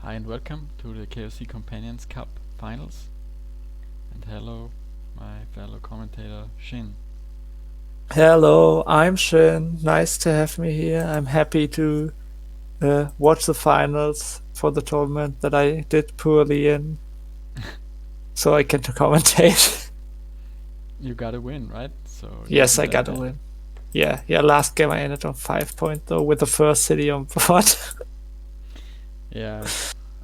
Hi and welcome to the KOC Companions Cup Finals. And hello, my fellow commentator Shin. Hello, I'm Shin. Nice to have me here. I'm happy to watch the finals for the tournament that I did poorly in, so I can commentate. You got a win, right? So you Yes, I isn't that got a bad. win. Yeah. Last game I ended on 5 point though, with the first city on board. Yeah,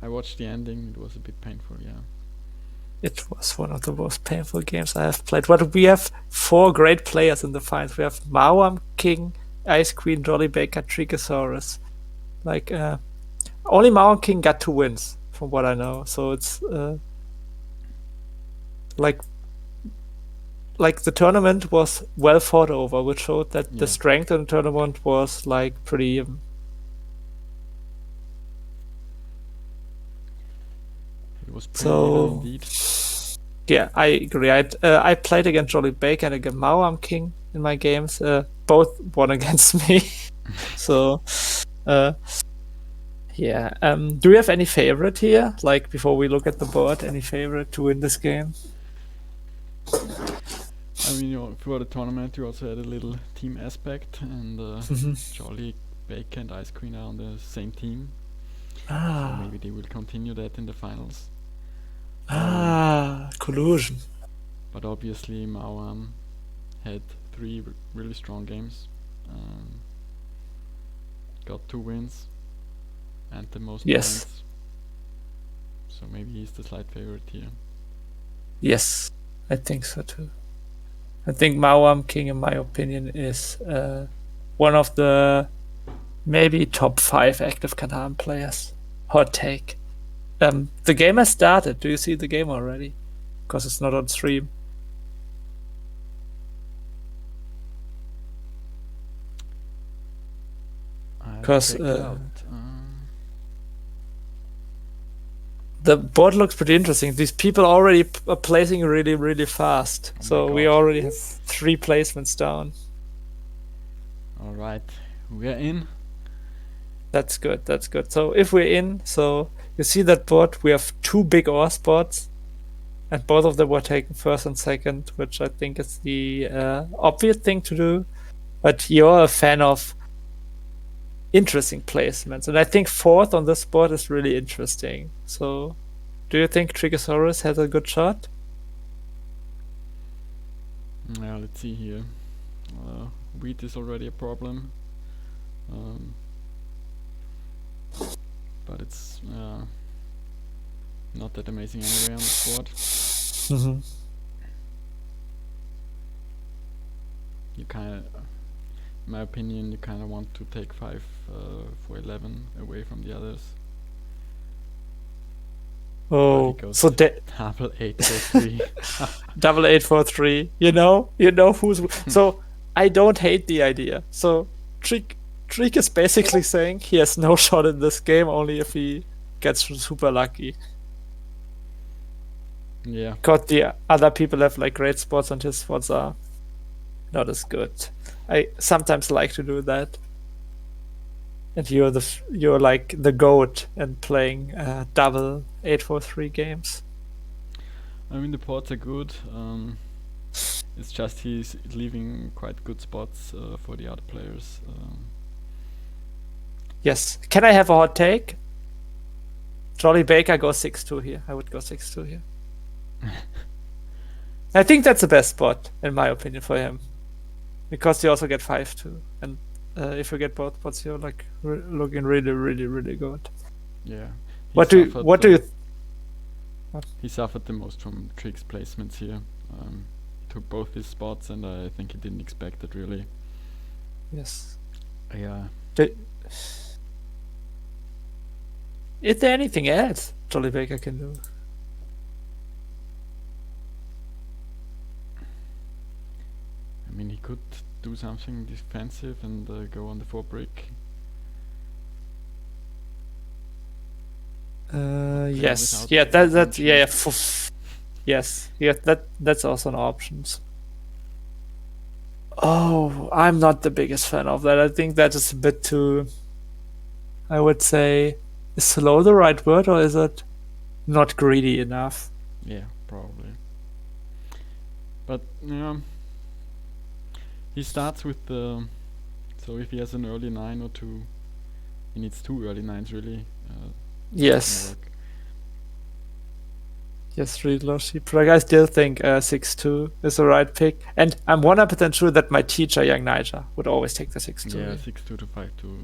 I watched the ending. It was a bit painful. Yeah. It was one of the most painful games I have played. But we have 4 great players in the finals. We have Maoam, King, Icequeenn, JollyBaker, Treeckosaurus. Like, only Maoam King got 2 wins, from what I know. So it's like the tournament was well thought over, which showed that the Yeah. strength in the tournament was like pretty even. It was pretty even So indeed. yeah, I agree. I played against JollyBaker and against Maoam King in my games. Both won against me. So uh, yeah. Do you have any favorite here? Like before we look at the board, any favorite to win this game? I mean, for the tournament, you also had a little team aspect, and Mhm. JollyBaker and Icequeenn are on the same team. So Ah, maybe they will continue that in the finals. collusion. But obviously, Maoam had 3 really strong games. Got 2 wins and the most Yes. points. So maybe he's the slight favorite here. Yes, I think so too. I think Maoam King, in my opinion, is one of the maybe top 5 active Catan players. Hot take. The game has started. Do you see the game already? Because it's not on stream. I'll 'Cause, check it out. The board looks pretty interesting. These people already are placing really, really fast. Oh my So we god. already have 3 placements down. Alright, we're in. That's good. That's good. So if we're in, so you see that board, we have 2 big ore spots, and both of them were taken first and second, which I think is the obvious thing to do. But you're a fan of interesting placements, and I think fourth on this board is really interesting. So, do you think Treeckosaurus has a good shot? Yeah, let's see here. Wheat is already a problem. But it's not that amazing anyway on this board. Mm-hmm. You kind of, in my opinion, you kind of want to take 5 for 11 away from the others. Oh, so double 8 for 3. double 8 for 3. You know who's so. I don't hate the idea. So Treek is basically saying he has no shot in this game, only if he gets super lucky. Yeah. Because the other people have like great spots and his spots are not as good. I sometimes like to do that. And you're like the goat and playing double 8 for 3 games. I mean, the ports are good. It's just he's leaving quite good spots for the other players. Yes. Can I have a hot take? JollyBaker goes 6-2 here. I would go 6-2 here. I think that's the best spot, in my opinion, for him. Because you also get 5-2. And if you get both spots, you're like looking really, really, really good. Yeah. What do you? He suffered the most from Treek's placements here. Took both his spots, and I think he didn't expect it really. Yes. Yeah. Is there anything else JollyBaker can do? I mean, he could do something defensive and go on the 4 brick. Yes. without Yeah. That. punching. Yeah. Yes. Yeah. That's also an option. Oh, I'm not the biggest fan of that. I think that is a bit too, I would say, is slow the right word, or is it not greedy enough? Yeah, probably. But yeah, he starts with the. So if he has an early 9 or 2, he needs 2 early 9s really. Yes. Work. Yes, really low sheep. Like I still think 6-2 is the right pick, and I'm 100% sure that my teacher, young Niger, would always take the 6-2. Yeah, 6-2 to 5-2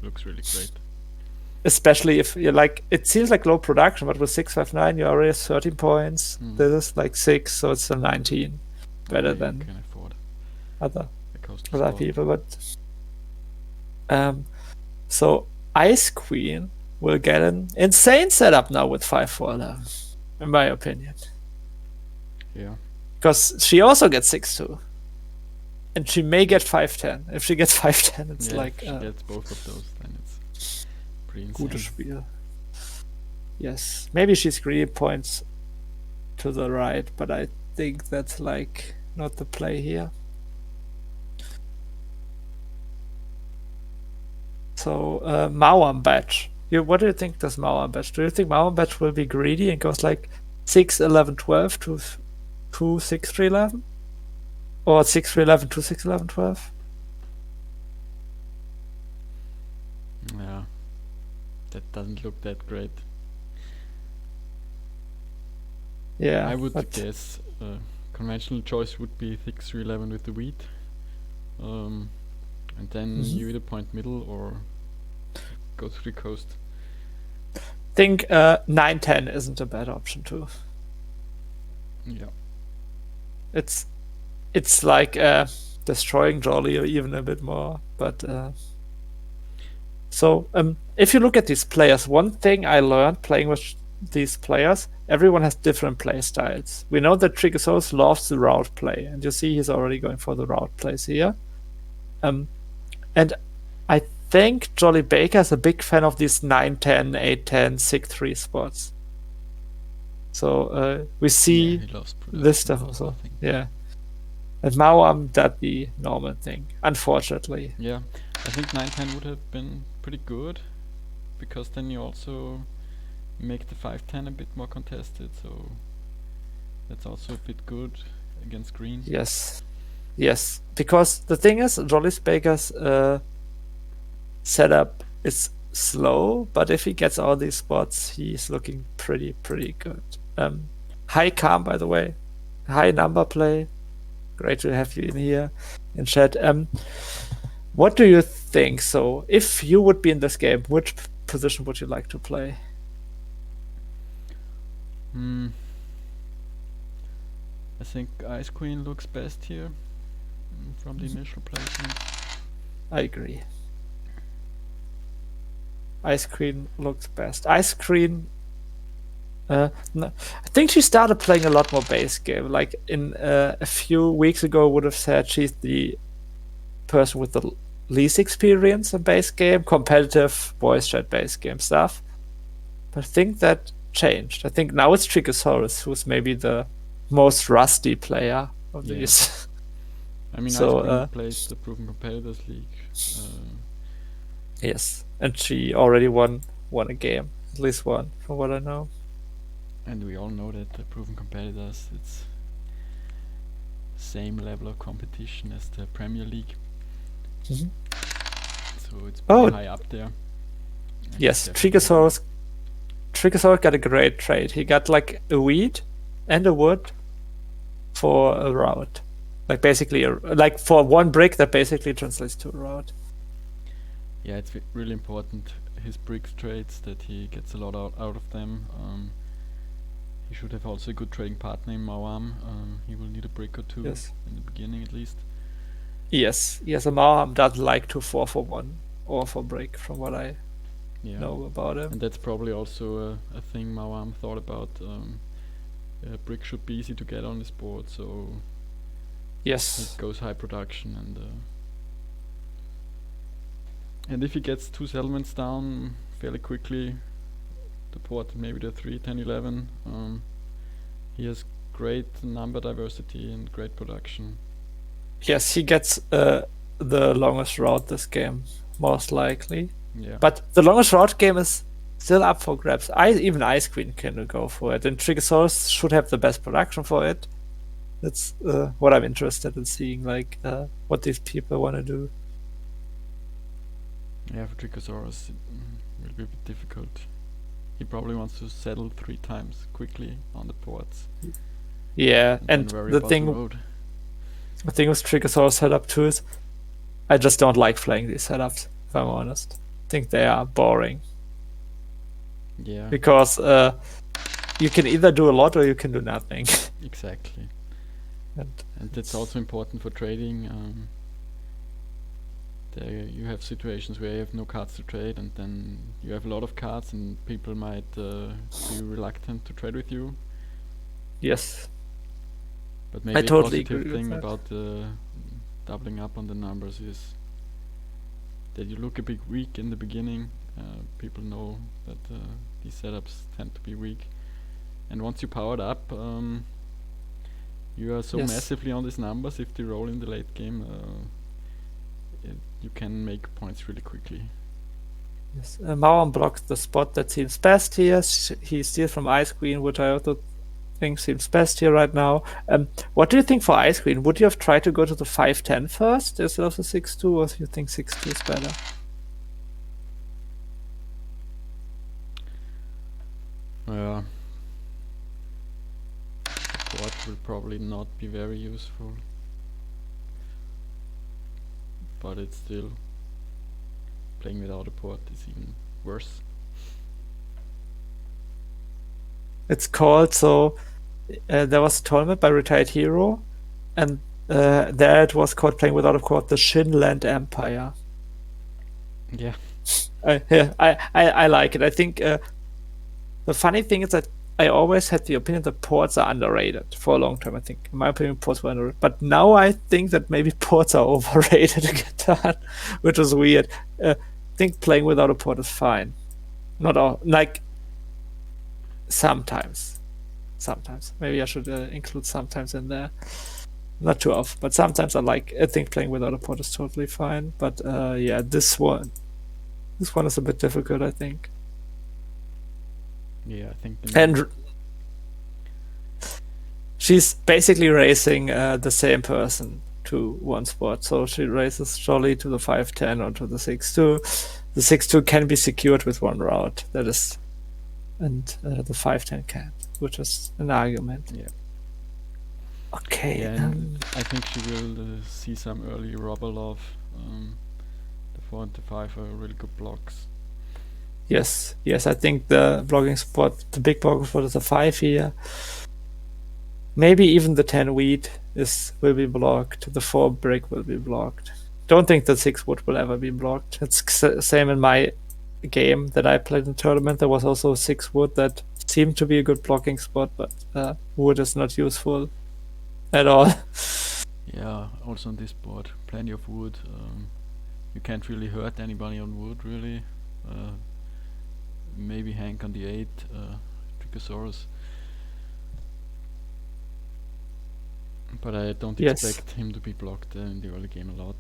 looks really great. Especially if you're like, it seems like low production, but with 6-5-9, you already have 13 points. This is like 6, so it's a 19. Better Okay, than you can afford other the costly spot. people, but so Icequeenn will get an insane setup now with 5-4-11, in my opinion, Yeah. because she also gets 6-2, and she may get 5-10. If she gets 5-10, it's Yeah, like if she gets both of those, then it's pretty gutes insane. Spiel. Yes, maybe she's greedy points to the right, but I think that's like not the play here. So Maoam batch. What do you think does Maoam batch? Do you think Maoam batch will be greedy and goes like 6-11-12 to 2-6-3-11? Or 6-3-11 to 6-11-12? Yeah. That doesn't look that great. Yeah. I would guess conventional choice would be 6-3-11 with the wheat. And then you either point middle or go through the coast. I think 9-10 isn't a bad option too. Yeah. It's like destroying Jolly or even a bit more. But so if you look at these players, one thing I learned playing with these players, everyone has different play styles. We know that Treeckosaurus loves the route play, and you see he's already going for the route plays here. And I think JollyBaker is a big fan of these 9-10, 8-10, 6-3 spots. So we see this stuff also. Yeah. And Maoam did the normal thing, unfortunately. Yeah, I think 9-10 would have been pretty good, because then you also make the 5-10 a bit more contested, so that's also a bit good against green. Yes, because the thing is, JollyBaker's setup is slow, but if he gets all these spots, he's looking pretty good. High calm, by the way, high number play. Great to have you in here in chat. What do you think? So, if you would be in this game, which position would you like to play? I think Icequeenn looks best here from the initial placement. I agree. Icequeenn looks best. Icequeenn. No, I think she started playing a lot more base game. Like in a few weeks ago, would have said she's the person with the least experience in base game, competitive voice chat base game stuff. But I think that changed. I think now it's Treeckosaurus who's maybe the most rusty player of these. I mean, Icequeenn plays the Proven Competitors League. Yes, and she already won a game, at least one, from what I know. And we all know that the Proven Competitors, it's same level of competition as the Premier League. So it's pretty high up there. And yes, Treeckosaurus got a great trade. He got like a wheat and a wood for a route. Like basically, like for one brick that basically translates to a route. Yeah, it's really important, his bricks trades, that he gets a lot out of them. He should have also a good trading partner in Maoam. He will need a brick or two in the beginning at least. Yes, a Maoam doesn't like to 4-for-1 or for brick, from what I know about him. And that's probably also a thing Maoam thought about. Brick should be easy to get on this board, so it goes high production, and if he gets 2 settlements down fairly quickly, the port maybe the 3, 10, 11, he has great number diversity and great production. Yes, he gets the longest route this game, most likely. Yeah. But the longest route game is still up for grabs. Even Icequeenn can go for it, and Treeckosaurus should have the best production for it. That's what I'm interested in seeing, like what these people want to do. Yeah, for Treeckosaurus it will be a bit difficult. He probably wants to settle 3 times quickly on the ports. Yeah, and worry the about thing, the road. the thing with Treeckosaurus setup too is, I just don't like playing these setups. If I'm honest, I think they are boring. Yeah. Because you can either do a lot or you can do nothing. Exactly. And that's also important for trading. There you have situations where you have no cards to trade, and then you have a lot of cards, and people might be reluctant to trade with you. Yes. But maybe I totally a positive agree thing with that. about doubling up on the numbers is that you look a bit weak in the beginning. People know that these setups tend to be weak, and once you powered up, you are so Yes. massively on these numbers. If they roll in the late game, you can make points really quickly. Yes. Maoam blocked the spot that seems best here. He steals from Icequeenn, which I also think seems best here right now. What do you think for Icequeenn? Would you have tried to go to the 5-10 first instead of the 6-2, or do you think 6-2 is better? The board will probably not be very useful, but it's still, playing without a port is even worse. It's called, so there was a tournament by Retired Hero, and there it was called, playing without a port, the Shinland Empire. Yeah. I like it. I think the funny thing is that I always had the opinion that ports are underrated for a long time. I think, in my opinion, ports were underrated. But now I think that maybe ports are overrated in Catan, which is weird. I think playing without a port is fine. Not all, like, sometimes. Maybe I should include sometimes in there. Not too often, but sometimes I think playing without a port is totally fine. But yeah, this one is a bit difficult, I think. Yeah, I think. And she's basically racing the same person to one spot. So she races Jolly to the 5-10 or to the 6-2. The 6-2 can be secured with one route. That is, and the 5-10 can't, which is an argument. Yeah. Okay. Yeah, and I think she will see some early Robolov. The 4 and the 5 are really good blocks. Yes, I think the blocking spot, the big blocking spot is a 5 here. Maybe even the 10 wheat will be blocked. The 4 brick will be blocked. Don't think the 6 wood will ever be blocked. It's same in my game that I played in tournament. There was also 6 wood that seemed to be a good blocking spot, but wood is not useful at all. Yeah, also on this board, plenty of wood. You can't really hurt anybody on wood, really. Maybe Hank on the 8, Treeckosaurus. But I don't expect him to be blocked in the early game a lot.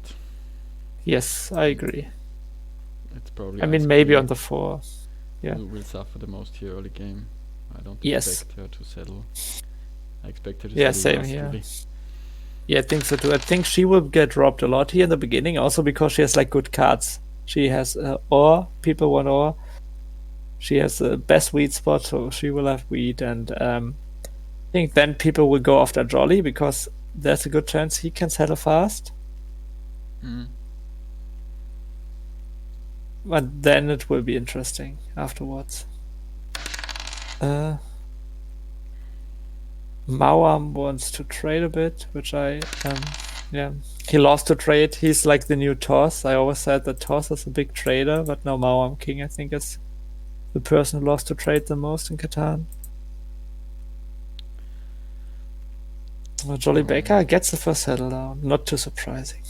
Yes, I agree. It's probably. I mean, maybe on the 4. Yeah. Who will suffer the most here early game. I don't expect her to settle. I expect her to settle. Same here. Really. Yeah, I think so too. I think she will get robbed a lot here in the beginning, also because she has like good cards. She has ore, people want ore. She has the best wheat spot, so she will have wheat, and I think then people will go after Jolly because there's a good chance he can settle fast. But then it will be interesting afterwards. Maoam wants to trade a bit, which he lost to trade. He's like the new Toss. I always said that Toss is a big trader, but now Maoam King, I think, is the person who lost to trade the most in Catan. JollyBaker gets the first settle down. Not too surprising.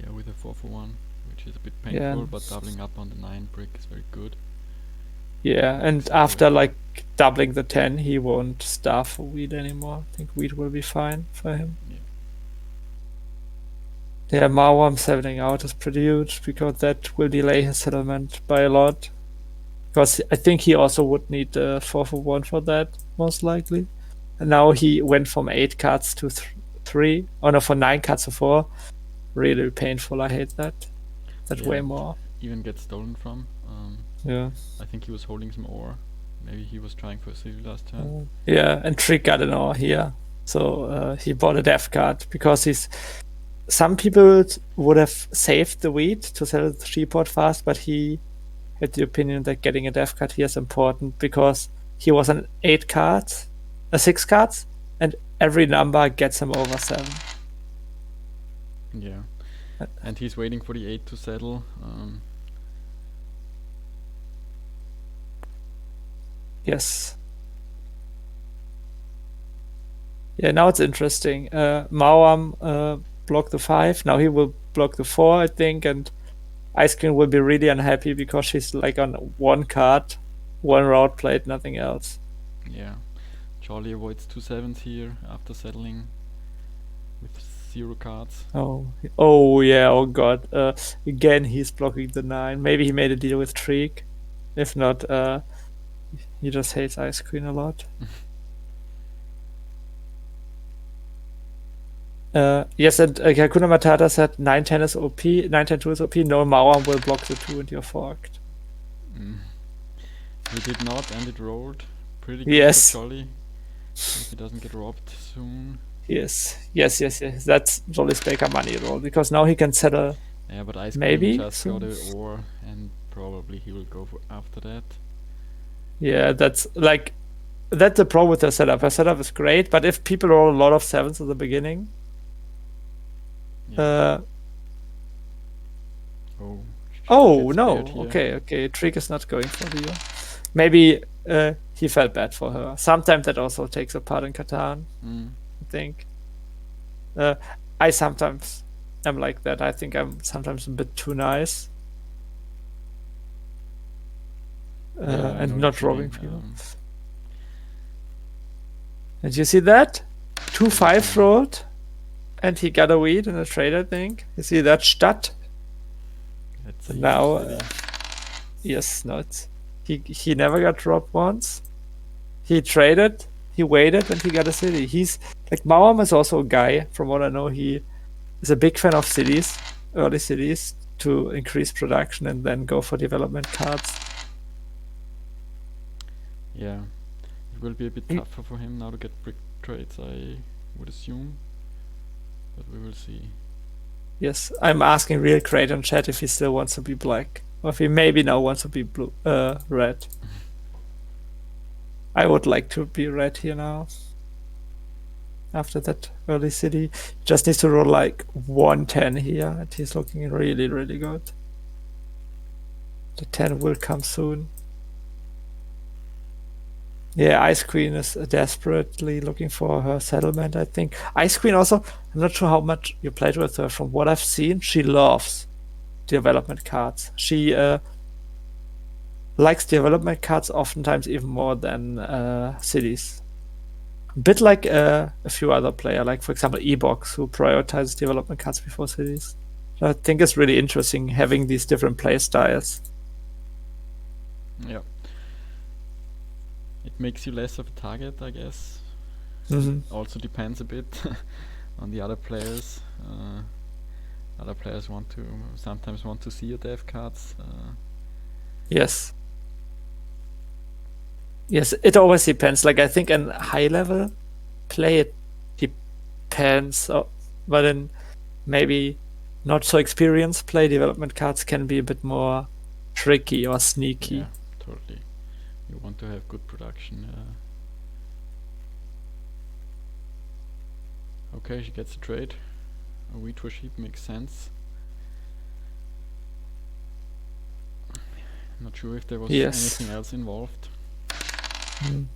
Yeah, with a 4-for-1, which is a bit painful, but doubling up on the 9 brick is very good. Yeah, and after like doubling the 10, he won't starve for wheat anymore. I think wheat will be fine for him. Yeah, Maoam settling out is pretty huge because that will delay his settlement by a lot. because I think he also would need 4 for 1 for that, most likely. And now he went from 8 cards to 3. Oh no, for 9 cards to 4. Really painful. I hate that. That's way more. Even gets stolen from. Yeah. I think he was holding some ore. Maybe he was trying for a city last turn. Yeah, and Trick got an ore here. So he bought a death card because some people would have saved the wheat to sell the Treeport fast, but he had the opinion that getting a death card here is important because he was on 6 cards, and every number gets him over 7. Yeah, and he's waiting for the 8 to settle. Yes. Yeah, now it's interesting. Maoam blocked the 5. Now he will block the 4, I think, and Icequeenn will be really unhappy because she's like on 1 card, 1 route played, nothing else. Yeah, Jolly avoids 2 7s here after settling with 0 cards. Oh yeah, oh god. Again, he's blocking the 9. Maybe he made a deal with Treek. If not, he just hates Icequeenn a lot. Yes, and Hakuna Matata said 9-10 is OP, 9-10-2 is OP. No, Maoam will block the 2 and you're forked. He did not, and it rolled pretty good for Jolly. If he doesn't get robbed soon. Yes. That's JollyBaker money roll because now he can settle. Yeah, but Icequeenn maybe just got an ore, and probably he will go for after that. Yeah, that's the problem with the setup. Her setup is great, but if people roll a lot of 7s at the beginning, oh no! Okay. Trick is not going for the. Maybe he felt bad for her. Sometimes that also takes a part in Catan. I think. I sometimes am like that. I think I'm sometimes a bit too nice. And not robbing people. And you see that? 2 5s rolled, and he got a wheat in a trade, I think. You see that stat? Now, yes, not. He never got robbed once. He traded, he waited, and he got a city. He's like Maoam is also a guy, from what I know, he is a big fan of cities, early cities, to increase production and then go for development cards. Yeah, it will be a bit tougher for him now to get brick trades, I would assume, but we will see. Yes, I'm asking Real Crate on chat if he still wants to be black, or if he maybe now wants to be blue, red. I would like to be red here now. After that early city, just needs to roll like 1-10 here, and he's looking really, really good. The 10 will come soon. Yeah, Icequeenn is desperately looking for her settlement, I think. Icequeenn also, I'm not sure how much you played with her. From what I've seen, she loves development cards. She likes development cards oftentimes even more than cities. A bit like a few other players, like for example Ebox, who prioritizes development cards before cities. So I think it's really interesting having these different play styles. Yeah. It makes you less of a target, I guess. Also depends a bit on the other players. Other players sometimes want to see your dev cards. Yes. Yes, it always depends. Like I think in high level play it depends, but in maybe not so experienced play, development cards can be a bit more tricky or sneaky. Yeah, totally. You want to have good production. Okay, she gets a trade. A wheat for sheep makes sense. Not sure if there was anything else involved.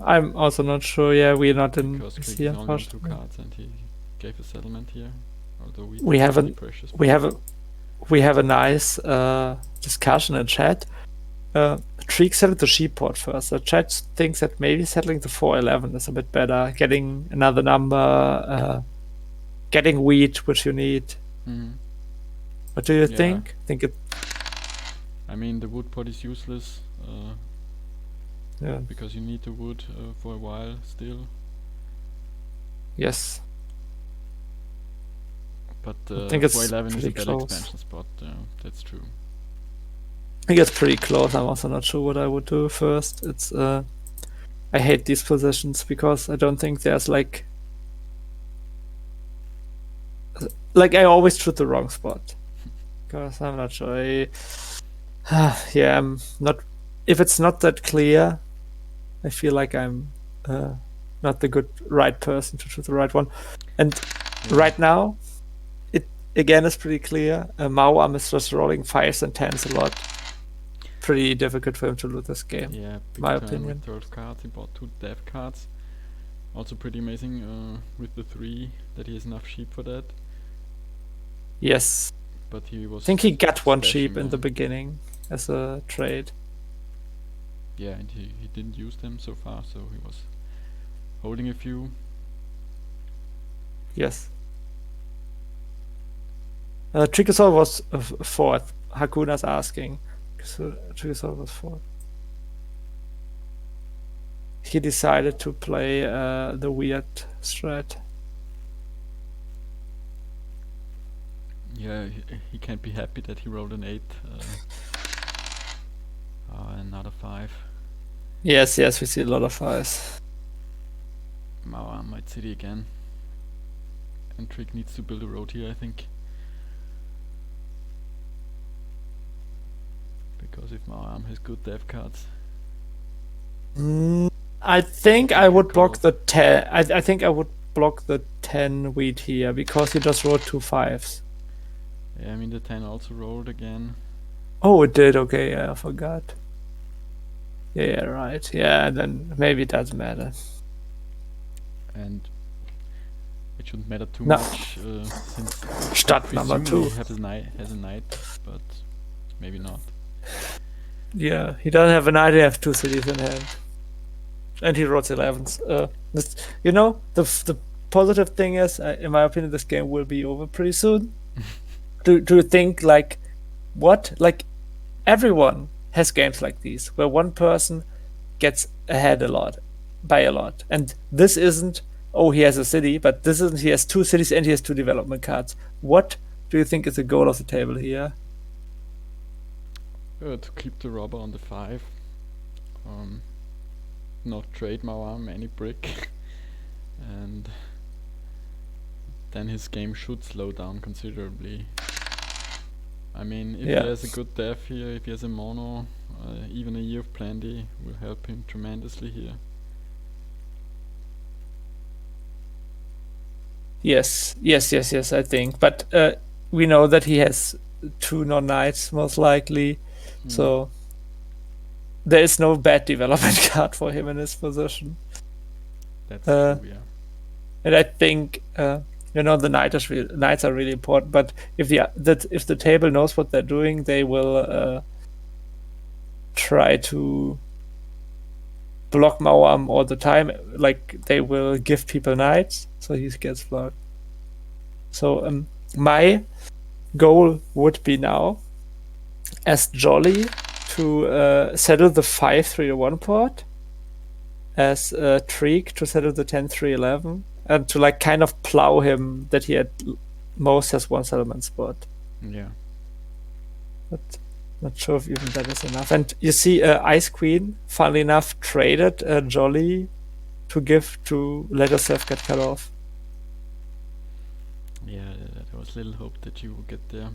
I'm also not sure. Yeah, we're not in this here. Only on 2 cards, and he gave a settlement here. Although we have a nice discussion in chat. Treek settled the sheep port first. The chat thinks that maybe settling the 4-11 is a bit better. Getting another number, getting wheat, which you need. What do you think? I mean, the wood pot is useless. Yeah. Because you need the wood for a while still. Yes. But I think it's 411 is a pretty better close. expansion spot. That's true. I think it's pretty close. I'm also not sure what I would do first. It's I hate these positions because I don't think there's like I always choose the wrong spot because I'm not sure. Yeah, I'm not. If it's not that clear, I feel like I'm not the right person to choose the right one. And right now, it again is pretty clear. Maoam is just rolling 5s and 10s a lot. Pretty difficult for him to lose this game. Yeah, big my turn opinion. with 12 cards. He bought 2 death cards. Also pretty amazing with the 3 that he has enough sheep for that. Yes. But he was. I think he got 1 sheep in the beginning as a trade. Yeah, and he didn't use them so far, so he was holding a few. Yes. Treeckosaurus was 4th. Hakuna's asking. So Treeckosaurus was 4th. He decided to play the weird strat. Yeah, he can't be happy that he rolled an 8. Another 5. Yes, we see a lot of 5s. Maoam might city again. And Trick needs to build a road here, I think. Because if Maoam has good dev cards. I think I would block the 10. I think I would block the 10 wheat here because he just rolled 2 5s. Yeah, I mean the 10 also rolled again. Oh, it did. Okay, yeah, I forgot. Yeah, right. Yeah, then maybe it doesn't matter. And it shouldn't matter too much since start number 2 has a knight, but maybe not. Yeah, he doesn't have a knight. He has 2 cities in hand, and he rolls 11s. You know, the positive thing is, in my opinion, this game will be over pretty soon. Do you think like everyone has games like these where one person gets ahead by a lot, and this isn't. Oh, he has a city, but this isn't. He has 2 cities and he has 2 development cards. What do you think is the goal of the table here? To keep the robber on the 5. Not trade Maoam any brick. And then his game should slow down considerably. I mean, if he has a good dev here, if he has a mono, even a Year of Plenty will help him tremendously here. Yes, I think. But we know that he has 2 non-knights, most likely. So there is no bad development card for him in his position. That's true, yeah. And I think the knights are really important. But if the table knows what they're doing, they will try to block Maoam all the time. Like they will give people knights, so he gets blocked. So my goal would be now, as Jolly, to settle the 5-3-1 port, as Treek to settle the 10-3-11, and to like kind of plow him that he at most has 1 settlement spot. Yeah. But not sure if even that is enough. And you see, Icequeenn, funnily enough, traded Jolly to let herself get cut off. Yeah, there was little hope that you would get there.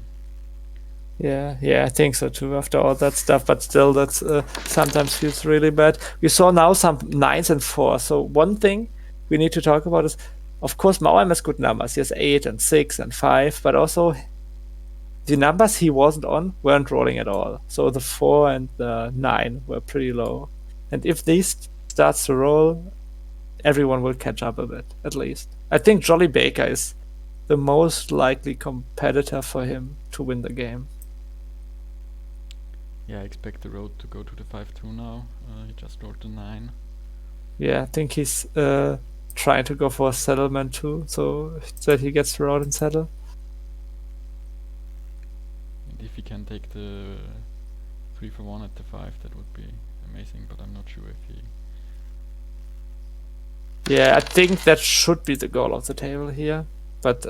Yeah, I think so too, after all that stuff, but still, that's sometimes feels really bad. We saw now some 9s and 4s, so one thing we need to talk about is, of course, Maoam has good numbers. He has 8 and 6 and 5, but also the numbers he wasn't on weren't rolling at all. So the 4 and the 9 were pretty low. And if these starts to roll, everyone will catch up a bit, at least. I think JollyBaker is the most likely competitor for him to win the game. Yeah, I expect the road to go to the 5-2 now. He just rolled the 9. Yeah, I think he's trying to go for a settlement too, so that he gets the road and settle. And if he can take the 3-for-1 at the 5, that would be amazing, but I'm not sure if he... Yeah, I think that should be the goal of the table here. But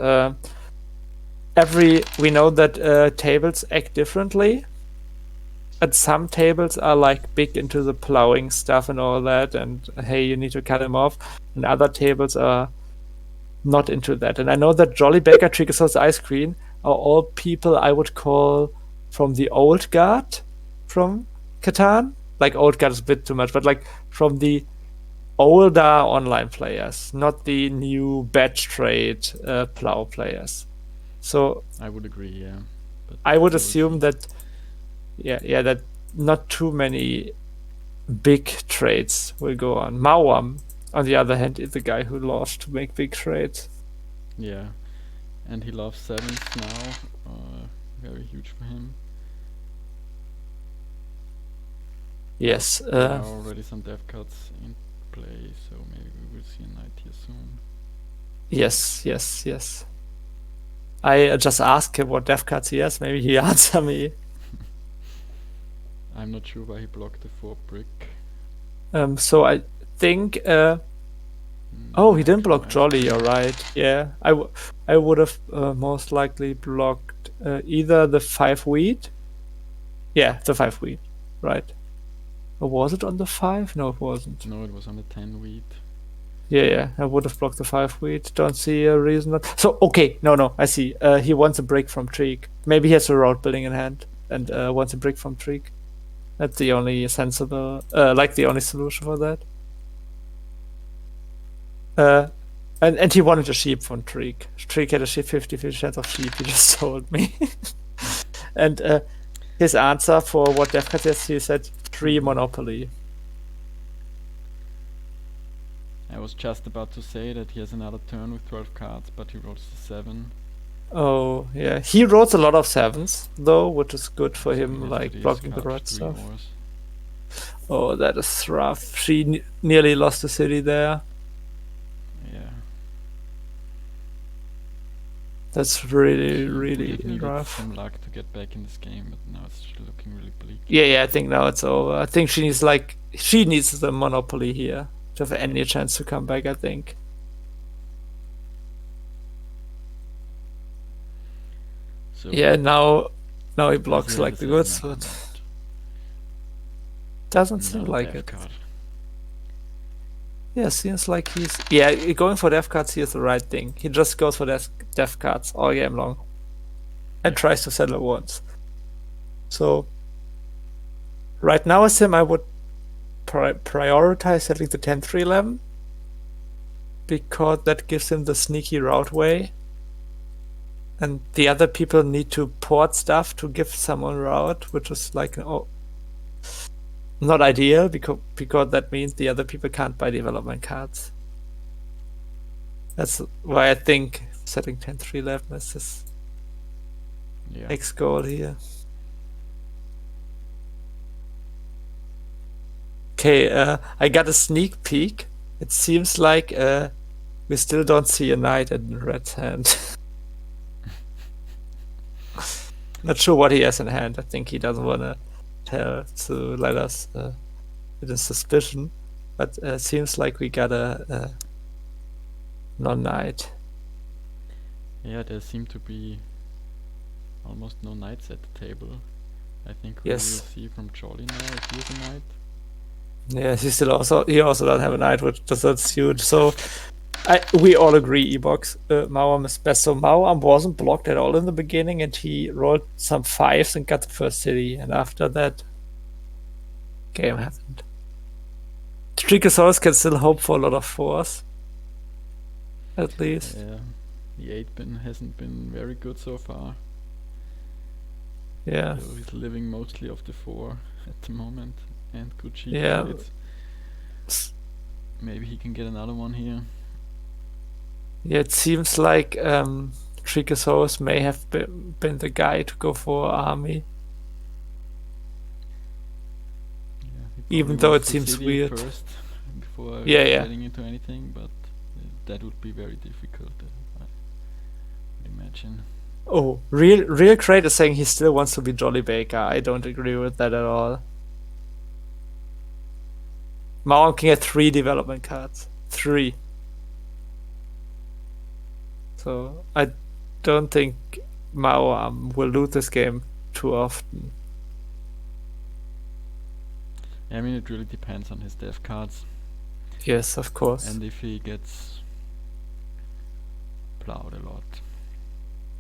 we know that tables act differently. And some tables are like big into the plowing stuff and all that, and hey, you need to cut him off. And other tables are not into that. And I know that JollyBaker, Treeckosaurus, Icequeenn are all people I would call from the old guard from Catan. Like old guard is a bit too much, but like from the older online players, not the new batch trade plow players. So I would agree, yeah. But I would we'll assume see. that that not too many big trades will go on. Maoam, on the other hand, is the guy who loves to make big trades. Yeah, and he loves 7s now. Very huge for him. Yes. There are already some death cards in play, so maybe we will see a knight here soon. Yes. I just asked him what death cards he has. Maybe he answer me. I'm not sure why he blocked the 4 brick. So I think. Oh, he didn't block Jolly. You're right. Yeah, I would have most likely blocked either the 5 wheat. Yeah, the 5 wheat. Right. Or was it on the 5? No, it wasn't. No, it was on the 10 wheat. Yeah, I would have blocked the 5 wheat. Don't see a reason. So, okay, no, I see. He wants a brick from Treek. Maybe he has a road building in hand and wants a brick from Treek. That's the only sensible, the only solution for that. And he wanted a sheep from Treek. Treek had a 50-50 chance of sheep, he just told me. And his answer for what Death Cat is, he said 3 Monopoly. I was just about to say that he has another turn with 12 cards, but he rolls the 7. Oh, yeah. He rolls a lot of 7s, though, which is good for So him, like blocking the red 3 stuff. wars. Oh, that is rough. She nearly lost the city there. Yeah. That's really, He would really have needed rough. some luck to get back in this game, but now it's looking really bleak. Yeah, I think now it's over. I think she needs the Monopoly here to have any chance to come back, I think. So Yeah, now he does blocks he like have the a good 7? side. Doesn't seem No like death it. card. Yeah, seems like he's... Yeah, going for death cards here is the right thing. He just goes for death cards all game long. And tries to settle once. So... Right now as him, I would prioritize settling the 10-3-11. Because that gives him the sneaky route way. And the other people need to port stuff to give someone route, which is like... not ideal, because that means the other people can't buy development cards. That's why I think setting 10-3-11 is his next goal here. Okay, I got a sneak peek. It seems like we still don't see a knight in Red's hand. Not sure what he has in hand. I think he doesn't want to tell to let us with a suspicion, but seems like we got a non-knight. Yeah, there seem to be almost no knights at the table. I think we will see from Jolly now if he has a knight. Yeah, he also doesn't have a knight, which that's huge. So we all agree Ebox Maoam is best. So Maoam wasn't blocked at all in the beginning, and he rolled some 5s and got the first city, and after that game happened. Treeckosaurus can still hope for a lot of 4s. At least. Yeah. The 8-pin hasn't been very good so far. Yeah. So he's living mostly off the 4 at the moment. And good cheap trades. Maybe he can get another one here. Yeah, it seems like Treeckosaurus may have been the guy to go for army. Yeah, even though it seems weird. First, before getting into anything, but that would be very difficult, I would imagine. Oh, real Crate is saying he still wants to be JollyBaker. I don't agree with that at all. Maoam can get 3 development cards. 3. So I don't think Maoam will lose this game too often. I mean, it really depends on his dev cards. Yes, of course. And if he gets plowed a lot.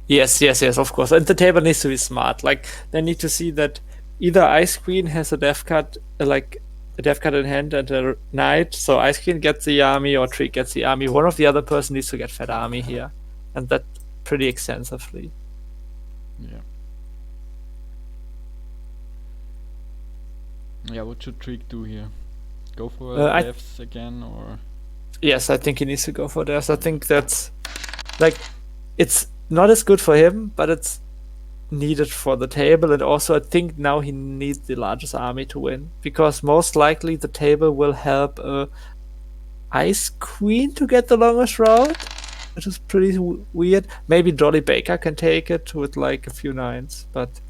Yes, of course. And the table needs to be smart. Like, they need to see that either Icequeenn has a dev card, like a dev card in hand and a knight, so Icequeenn gets the army or Treek gets the army. One of the other person needs to get fed army here, and that pretty extensively. Yeah. Yeah, what should Treek do here? Go for devs again, or? Yes, I think he needs to go for devs. I think that's like, it's not as good for him, but it's needed for the table, and also I think now he needs the largest army to win, because most likely the table will help Icequeenn to get the longest route, which is pretty weird. Maybe JollyBaker can take it with like a few 9s, but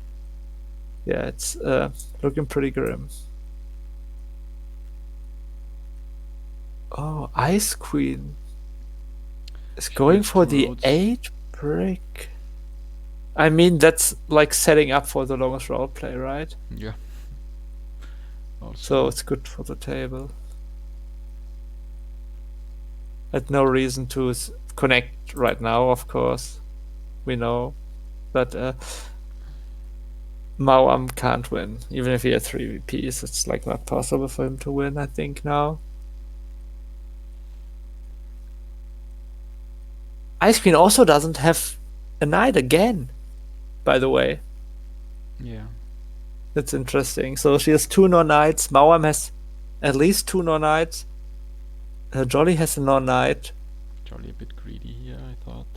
yeah, it's looking pretty grim. Oh, Icequeenn is going for the 8 brick. I mean, that's like setting up for the longest role play, right? Yeah. So it's good for the table. Had no reason to connect right now, of course. We know that Maoam can't win. Even if he had 3 VPs, it's like not possible for him to win, I think, now. Icequeenn also doesn't have a knight again, by the way. Yeah. That's interesting. So she has 2 non-knights. Maoam has at least 2 non-knights. Jolly has a non-knight. Jolly a bit greedy here, I thought.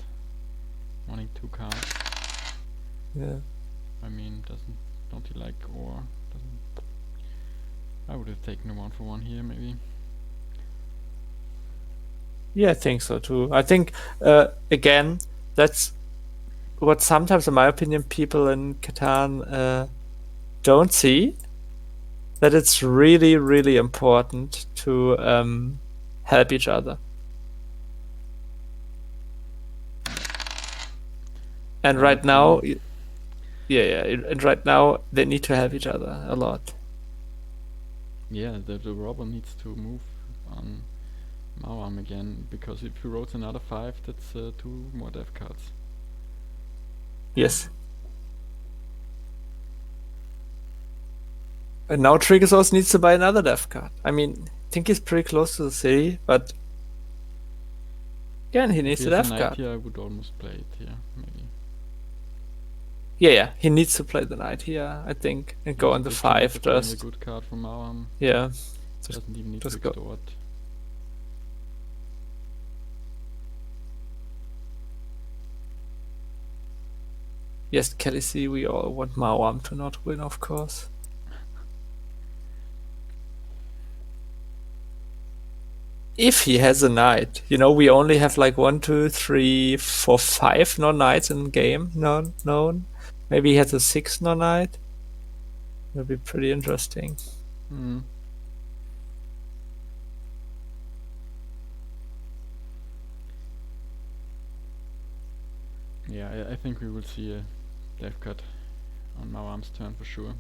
Wanting 2 cards. Yeah. I mean, don't he like ore? I would have taken a 1-for-1 here, maybe. Yeah, I think so too. I think, again, that's what sometimes, in my opinion, people in Catan don't see. That it's really, really important to help each other. And right now, and right now they need to help each other a lot. Yeah, the robber needs to move on Maoam again, because if he rolls another 5, that's 2 more dev cards. Yes. And now Treeckosaurus needs to buy another dev card. I mean, I think he's pretty close to the city, but again, he needs a dev card. Here, I would almost play it here, maybe. Yeah, he needs to play the knight here, I think, and go on the 5 just. A good card from Maoam. Yeah. Doesn't even need to extort. Yes, Kelly C, we all want Maoam to not win, of course. If he has a knight, we only have like 1, 2, 3, 4, 5 non-knights in game known. Maybe he has a 6 non-knight. That'd be pretty interesting. Yeah, I think we will see a dev cut on Maoam's turn for sure.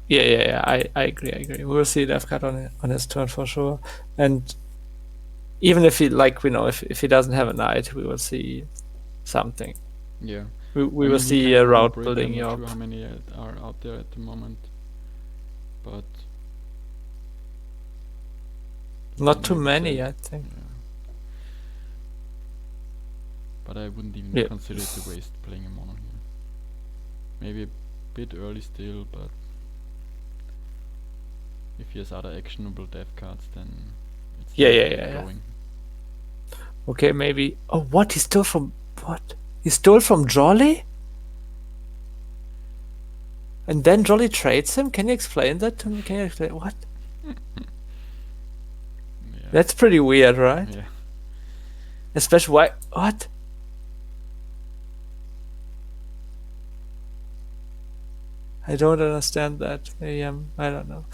Yeah. I agree. We will see a dev cut on his turn for sure. And even if he, if he doesn't have a knight, we will see something. Yeah. We will see a route building. I'm not sure how many are out there at the moment, but not too many, I think. Yeah. But I wouldn't even consider it a waste playing a mono here. Maybe a bit early still, but if he has other actionable dev cards, then it's going. Okay, maybe. Oh, what? He stole from what? He stole from Jolly? And then Jolly trades him? Can you explain that to me? Can you explain what? That's pretty weird, right? Yeah. Especially why? What? I don't understand that. I don't know.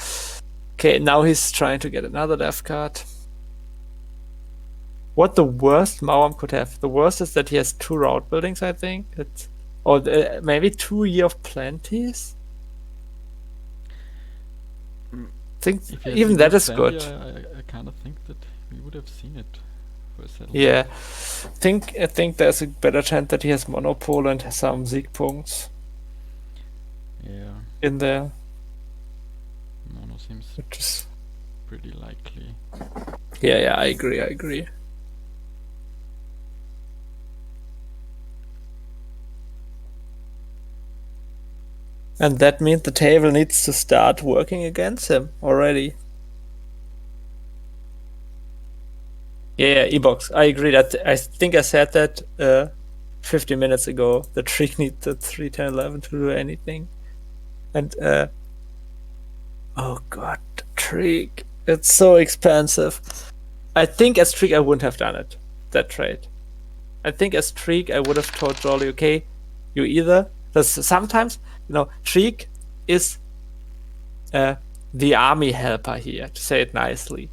Okay, now he's trying to get another death card. What the worst Maoam could have? The worst is that he has 2 route buildings, I think. Or maybe 2 Year of Plenties? I think even that is good. I kind of think that we would have seen it for a settlement. Yeah, I think there's a better chance that he has Monopole and some Siegpunkts. Yeah. In there. Mono seems pretty likely. Yeah, I agree. And that means the table needs to start working against him already. Yeah, E-Box. I agree that. I think I said that 50 minutes ago. The Treek needs the 3, 10, 11 to do anything. And oh god, Treek. It's so expensive. I think as Treek I wouldn't have done it. That trade. I think as Treek I would have told Jolly, okay, you either. Because sometimes, Treek is the army helper here, to say it nicely.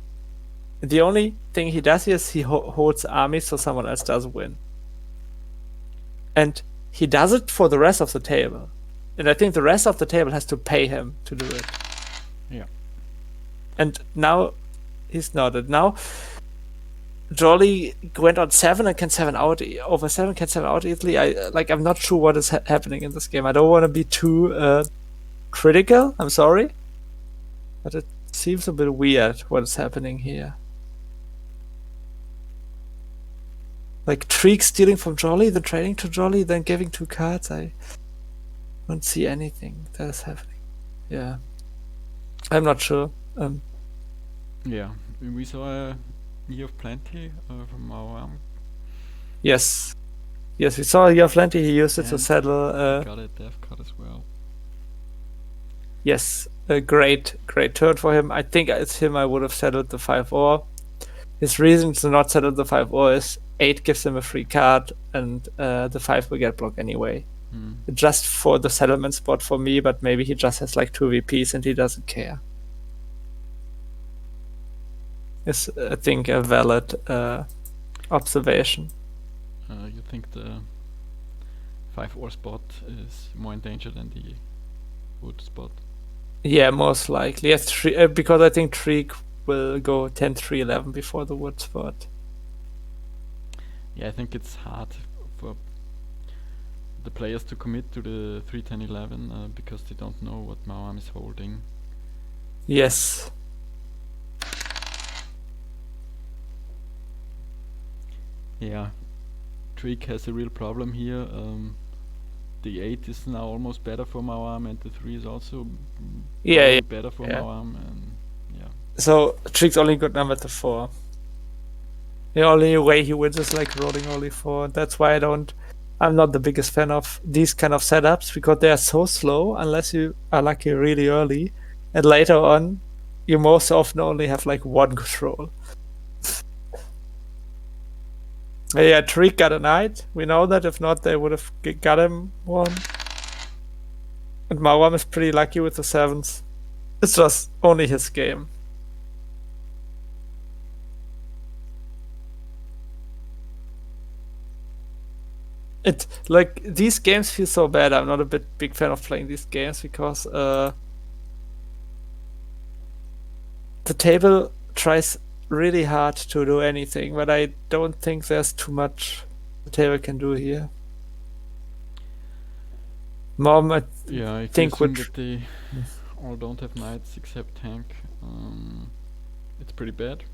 The only thing he does here is he holds armies so someone else does win. And he does it for the rest of the table. And I think the rest of the table has to pay him to do it. Yeah. And now he's not. And now Jolly went on 7 and can 7 out. Over 7 can 7 out easily. I'm not sure what is happening in this game. I don't want to be too critical. I'm sorry. But it seems a bit weird what is happening here. Like Treek stealing from Jolly, then trading to Jolly, then giving 2 cards. I don't see anything that is happening. Yeah. I'm not sure. Yeah. We saw a Year of Plenty from Maoam. Yes, we saw a Year of Plenty. He used it to settle. Got a death card as well. Yes, a great turn for him. I think it's him I would have settled the 5-or. His reason to not settle the 5-or is 8 gives him a free card, and the 5 will get blocked anyway. Just for the settlement spot for me, but maybe he just has like 2 VPs and he doesn't care. Is I think a valid observation. You think the 5-or spot is more in danger than the wood spot? Yeah, most likely. Yes, because I think Treek will go 10, 3, 11 before the wood spot. Yeah, I think it's hard for the players to commit to the 3, 10, 11 because they don't know what Maoam is holding. Yes. Yeah, Treek has a real problem here. The 8 is now almost better for Maoam, and the 3 is also better for Maoam, and yeah. So Treek's only good number to 4. The only way he wins is like rolling only 4. That's why I'm not the biggest fan of these kind of setups, because they are so slow unless you are lucky really early, and later on you most often only have like 1 good roll. Yeah, Treek got a knight. We know that. If not, they would have got him 1. And Maoam is pretty lucky with the 7s. It's just only his game. These games feel so bad. I'm not a big fan of playing these games because the table tries really hard to do anything, but I don't think there's too much the table can do here. Mom, I think that they all don't have knights except tank. It's pretty bad,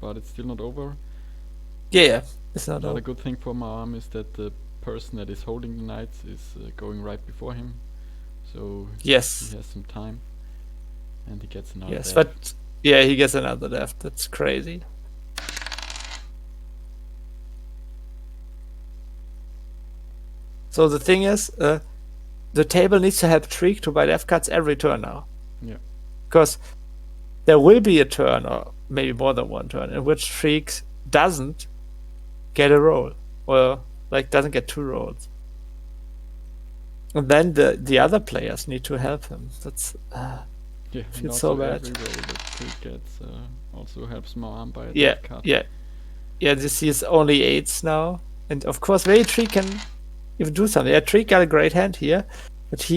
but it's still not over. Yeah, it's not over. Another good thing for Maoam is that the person that is holding the knights is going right before him, so he has some time, and he gets another death. But yeah, he gets another death. That's crazy. So the thing is, the table needs to help Treek to buy death cards every turn now. Yeah. Because there will be a turn, or maybe more than 1 turn, in which Treek doesn't get a roll, or doesn't get 2 rolls. And then the other players need to help him. That's Yeah, and Feels also so bad. every roll that Treek gets also helps Maoam by a Yeah, death card. yeah. This is only 8s now. And of course, maybe Treek can even do something. Yeah, Treek got a great hand here. But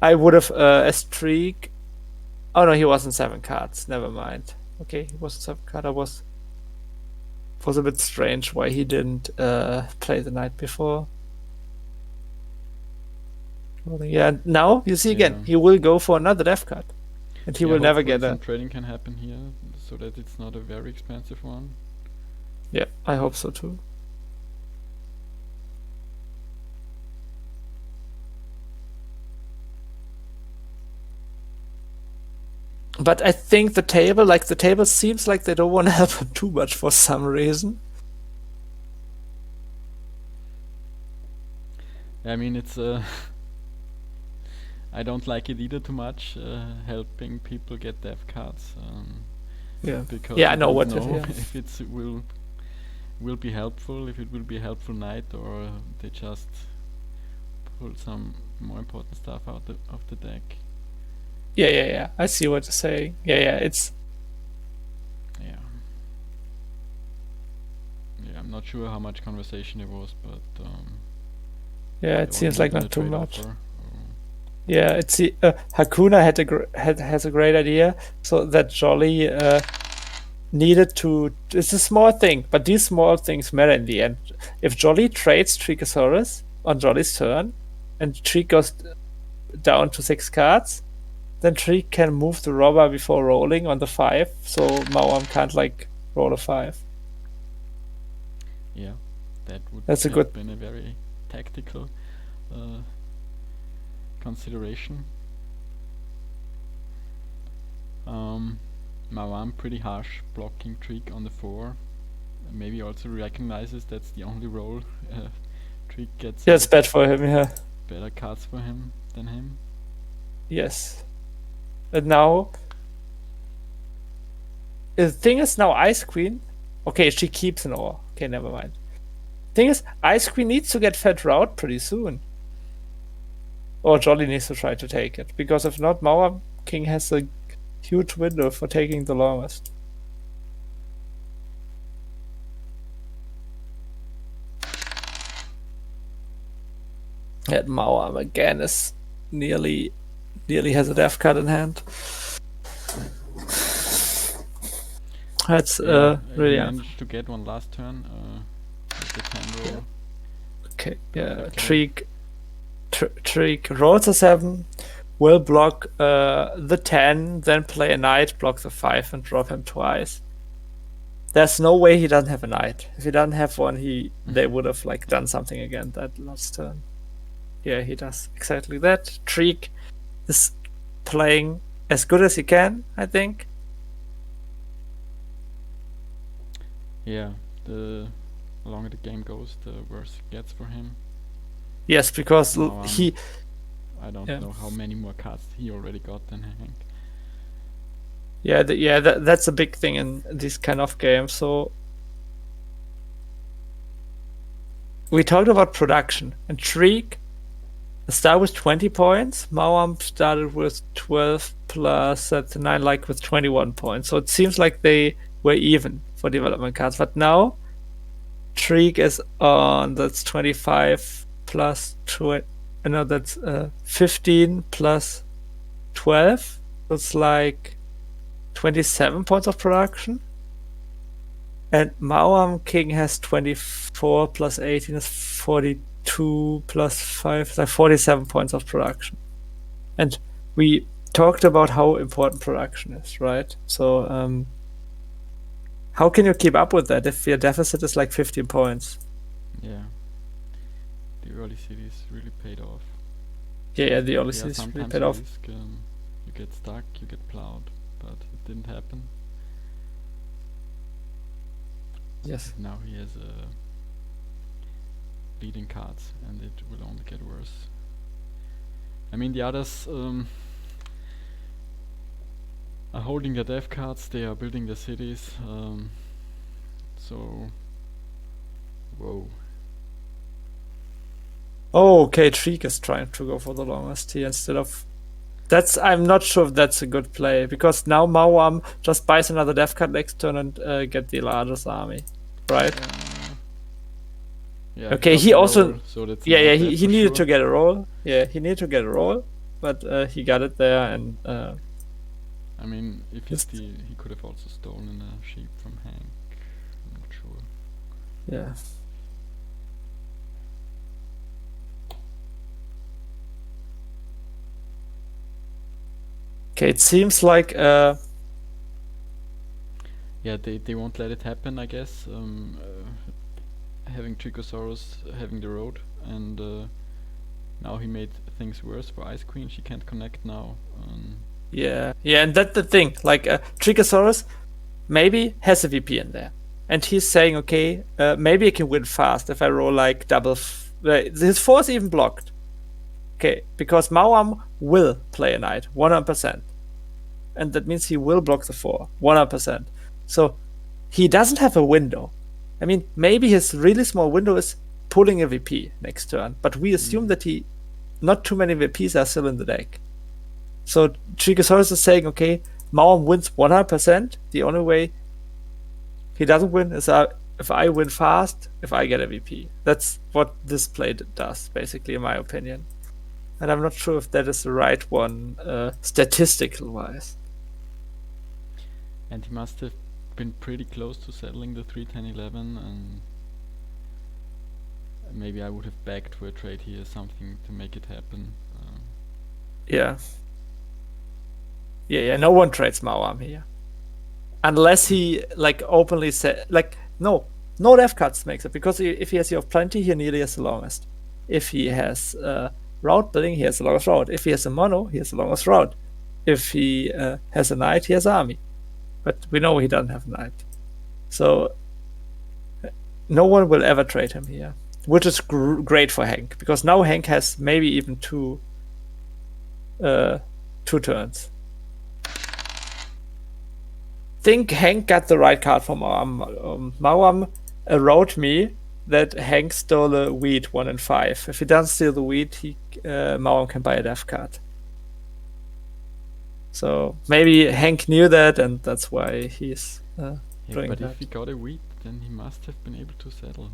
I would have, as Treek... Oh no, he wasn't 7 cards. Never mind. Okay, he wasn't 7 card. Was a bit strange why he didn't play the night before. Yeah, now you see again, he will go for another death card. And he will never get some trading can happen here, so that it's not a very expensive one. Yeah, I hope so too. But I think the table seems like they don't want to help him too much for some reason. I mean, it's I don't like it either too much, helping people get death cards. Yeah. Because I know what if it will be helpful, if it will be a helpful night, or they just pull some more important stuff out of the deck. Yeah. I see what you're saying. Yeah. It's. Yeah. Yeah, I'm not sure how much conversation there was, but. Yeah, it seems like not too much. Offer. Yeah, it's Hakuna has a great idea, so that Jolly needed to. It's a small thing, but these small things matter in the end. If Jolly trades Treeckosaurus on Jolly's turn, and Treek goes down to 6 cards, then Treek can move the robber before rolling on the 5, so Maoam can't roll a 5. Yeah, that would have been a very tactical consideration. Maoam pretty harsh blocking Treek on the 4. Maybe also recognizes that's the only role Treek gets. Yeah, it's bad for him. Yeah, better cards for him than him. Yes, and now the thing is now Icequeenn. Okay, she keeps an ore. Okay, never mind. Thing is, Icequeenn needs to get fed route pretty soon. Or Jolly needs to try to take it, because if not, Maoam King has a huge window for taking the longest. And Maoam again is nearly has a death card in hand. That's really managed to get one last turn. With the 10 roll. Okay, yeah. Treek rolls a 7, will block the 10, then play a knight, block the 5, and drop him twice. There's no way he doesn't have a knight. If he doesn't have one, they would have done something again that last turn. Yeah, he does exactly that. Treek is playing as good as he can, I think. Yeah, the longer the game goes, the worse it gets for him. Yes, because I don't know how many more cards he already got than Hank. Yeah, that's a big thing in these kind of games. So we talked about production, and Treek started with 20 points. Maoam started with 12 plus that's 9, with 21 points. So it seems like they were even for development cards. But now Treek is on, that's 25 plus 20. No, that's 15 plus 12. It's 27 points of production. And Maoam King has 24 plus 18 is 42 plus 5, 47 points of production. And we talked about how important production is, right? So how can you keep up with that if your deficit is 15 points? Yeah. The early cities really paid off. Yeah, the early cities really paid off. You get stuck, you get plowed, but it didn't happen. Yes. Now he has leading cards, and it will only get worse. I mean, the others are holding their dev cards, they are building their cities, so... Whoa. Oh, okay, Treek is trying to go for the longest here instead of I'm not sure if that's a good play, because now Maoam just buys another death card next turn and get the largest army, right? Yeah. Okay, he also roll, so that's he needed to get a roll. Yeah, he needed to get a roll, but he got it there, and I mean, if he could have also stolen a sheep from Hank. I'm not sure. Yeah. Okay, it seems like yeah, they won't let it happen, I guess. Having Treeckosaurus having the road, and now he made things worse for Icequeenn. She can't connect now. Yeah, and that's the thing. Like Treeckosaurus maybe has a VP in there, and he's saying, okay, maybe I can win fast if I roll like double. His 4 is even blocked. Okay, because Maoam will play a knight 100%, and that means he will block the 4 100%. So he doesn't have a window. I mean, maybe his really small window is pulling a VP next turn, but we assume that not too many VPs are still in the deck. So Treeckosaurus is saying, okay, Maoam wins 100%. The only way he doesn't win is if I win fast, if I get a VP. That's what this play does, basically, in my opinion. And I'm not sure if that is the right one, statistical-wise. And he must have been pretty close to settling the 3-10-11, and maybe I would have begged for a trade here, something to make it happen. Yeah. No one trades Maoam here, unless he like openly said like no death cards makes it, because if he has of plenty, he nearly has the longest. If he has route building, he has the longest route. If he has a mono, he has the longest route. If he has a knight, he has army. But we know he doesn't have a knight, so no one will ever trade him here, which is great for Hank, because now Hank has maybe even two turns. Think Hank got the right card from Maoam. Maoam wrote me that Hank stole a wheat 1 and 5. If he doesn't steal the wheat, Maoam can buy a death card. So maybe Hank knew that, and that's why he's doing but that. If he got a wheat, then he must have been able to settle.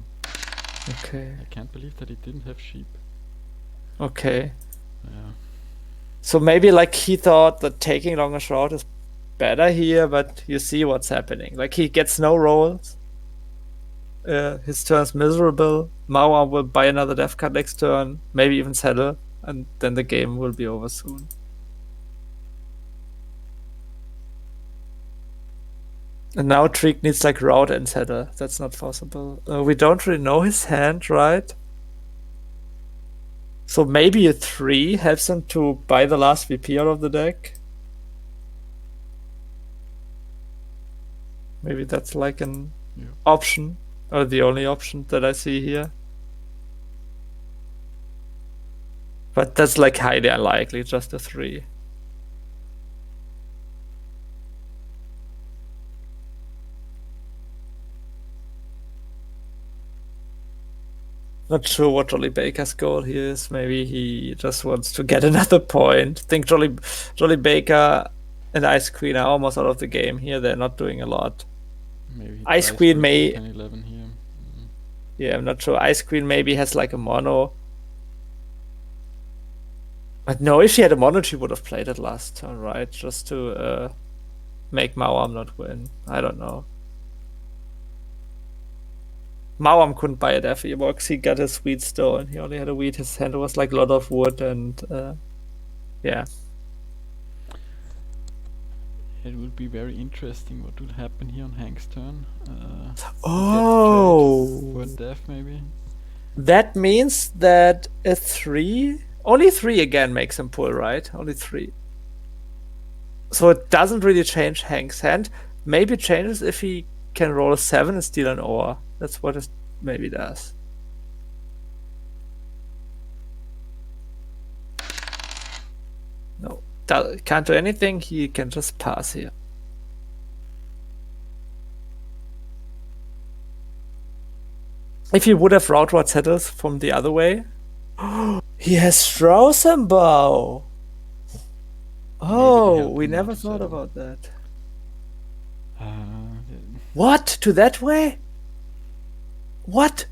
Okay. I can't believe that he didn't have sheep. Okay. Yeah. So maybe like he thought that taking longest route is better here, but you see what's happening. Like he gets no rolls. His turn's miserable. Maoam will buy another death card next turn, maybe even settle, and then the game will be over soon. And now Treek needs like route and settle. That's not possible. We don't really know his hand, right? So maybe a 3 helps him to buy the last VP out of the deck. Maybe that's like an option, or the only option that I see here. But that's like highly unlikely, just a 3. Not sure what JollyBaker's goal here is. Maybe he just wants to get another point. I think JollyBaker and Icequeenn are almost out of the game here. They're not doing a lot. Maybe Icequeenn may 10-11 here. Yeah, I'm not sure. Icequeenn maybe has like a mono. But no, if she had a mono, she would have played it last turn, right? Just to make Maoam not win. I don't know. Maoam couldn't buy a death box. He got his wheat stolen. He only had a wheat. His hand was like a lot of wood, and yeah. It would be very interesting what would happen here on Hank's turn. Oh, for death maybe. That means that a 3, only 3 again makes him pull, right? Only 3. So it doesn't really change Hank's hand. Maybe it changes if he can roll a 7 and steal an ore. That's what it maybe does. No, can't do anything. He can just pass here. If he would have route settles from the other way, he has Frozen Bow. Oh, help we him not never to thought settle. about that. Uh, What? To that way? What?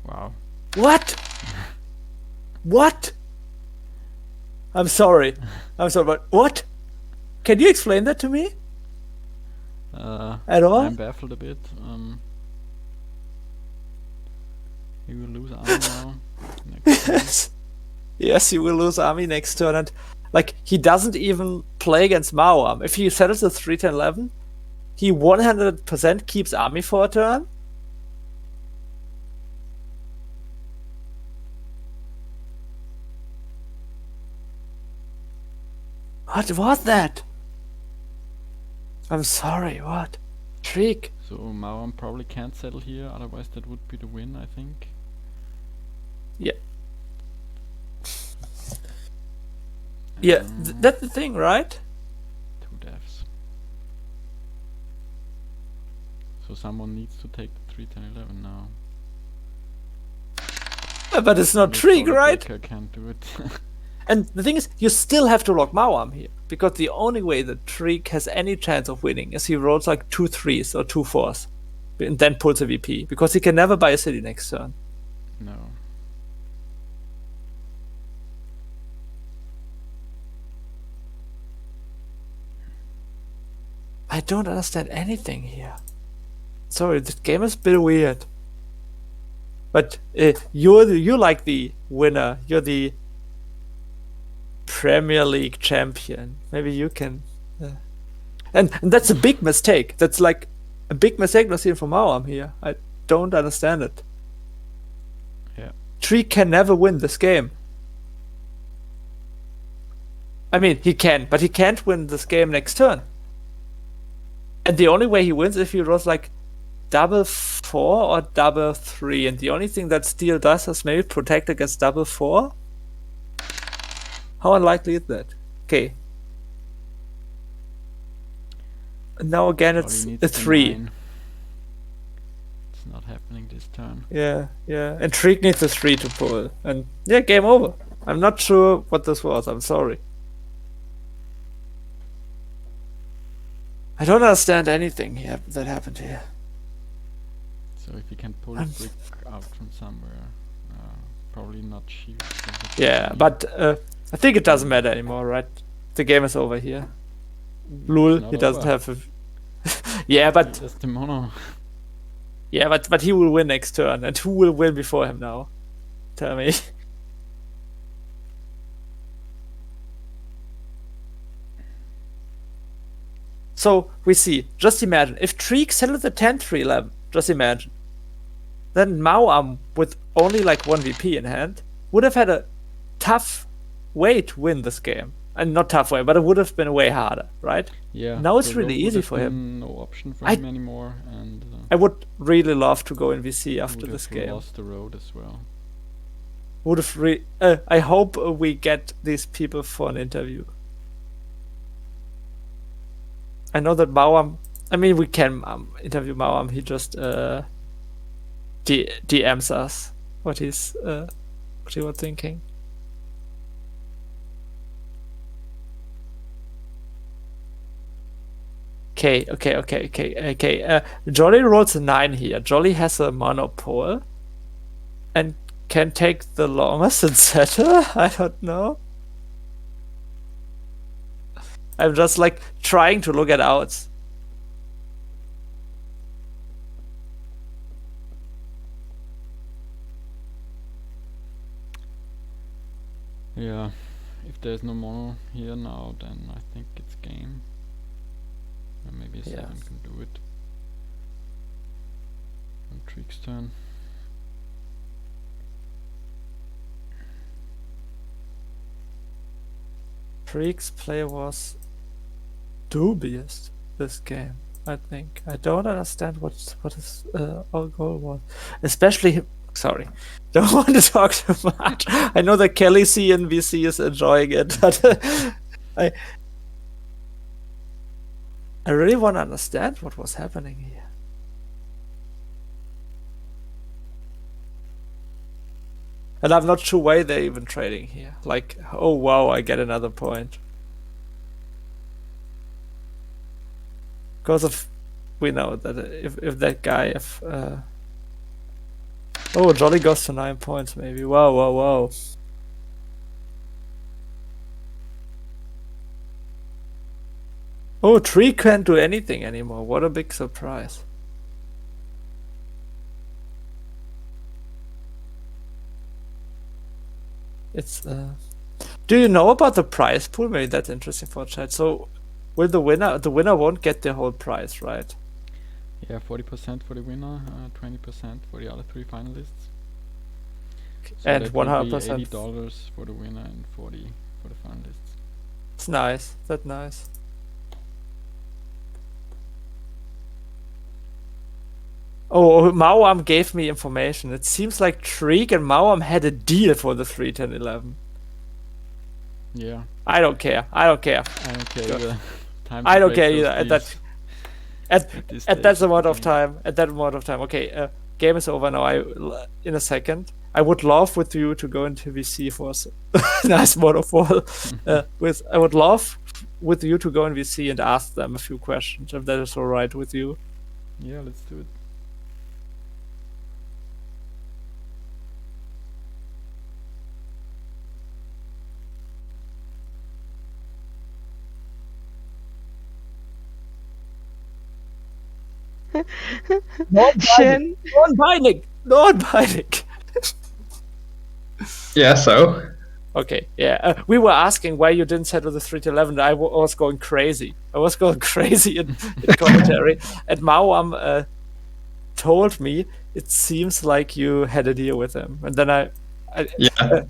wow. What? What? I'm sorry, but what? Can you explain that to me? At all? I'm baffled a bit. He will lose army now. Next turn. Yes, he will lose army next turn, and like he doesn't even play against Maoam. If he settles the 3-10-11, he 100% keeps army for a turn. What was that? I'm sorry, what? Treek. So Maoam probably can't settle here, otherwise that would be the win, I think. Yeah. Yeah, that's the thing, right? 2 deaths. So someone needs to take the 3-10-11 now. But it's not Only Treek, right? JollyBaker can't do it. And the thing is, you still have to lock Maoam here, because the only way that Treek has any chance of winning is he rolls like 2 3s or 2 4s, and then pulls a VP, because he can never buy a city next turn. No. I don't understand anything here. Sorry, this game is a bit weird. But you're like the winner. You're the Premier League champion. Maybe you can. And that's a big mistake. That's like a big mistake not seen from Maoam here. I don't understand it. Yeah. Treek can never win this game. I mean, he can, but he can't win this game next turn. And the only way he wins if he rolls like double 4 or double 3, and the only thing that Steel does is maybe protect against double 4. How unlikely is that? Okay. And now again it's a 3. It's not happening this turn. Yeah. And Treek needs a 3 to pull. And yeah, game over. I'm not sure what this was. I'm sorry. I don't understand anything here that happened here. So if he can pull a brick out from somewhere, probably not cheap. Yeah, but I think it doesn't matter anymore, right? The game is over here. Lul, he doesn't have a... Yeah, but... Just the mono. Yeah, but he will win next turn. And who will win before him now? Tell me. So, we see. Just imagine. If Treek settled the 10-3-11, just imagine. Then Maoam, with only like 1 VP in hand, would have had a tough way to win this game. And not tough way, but it would have been way harder, right? Yeah. Now it's really easy for him. No option for him anymore, and I would really love to go in VC after this game. Lost the road as well. Would have I hope we get these people for an interview. I know that Maoam. I mean, we can interview Maoam. He just DMs us what he was thinking. Okay. Jolly rolls a 9 here. Jolly has a monopole and can take the longest and settle. I don't know. I'm just like trying to look at outs. Yeah, if there's no mono here now, then I think it's game. Or maybe a 7 can do it. On Treek's turn. Treek's play was dubious this game, I think. I don't understand what his our goal was. Especially sorry. Don't want to talk too much. I know that Kelly C in VC is enjoying it, but I really want to understand what was happening here. And I'm not sure why they're even trading here. Like, oh wow, I get another point. Because of we know that if that guy oh, Jolly goes to 9 points maybe. Wow. Oh, Tree can't do anything anymore. What a big surprise. It's do you know about the prize pool? Maybe that's interesting for chat. So will the winner won't get the whole prize, right? Yeah, 40% for the winner, 20% for the other 3 finalists. So and that will be 100% $80 for the winner and 40 for the finalists. It's nice. That's nice. Oh, Maoam gave me information. It seems like Treek and Maoam had a deal for the 3, 10, 11. Yeah. I don't care. I don't care. I don't care either. Time I to don't break care those either. At deals that this at that stage of amount the of game. time. At that amount of time. Okay. Game is over now. In a second. I would love with you to go into VC for a nice waterfall. I would love with you to go in VC and ask them a few questions if that is all right with you. Yeah, let's do it. Shin. Non-binding. Yeah, so. Okay, yeah. We were asking why you didn't settle the 3 to 11. I was going crazy. I was going crazy in commentary. And Maoam told me it seems like you had a deal with him. And then Yeah.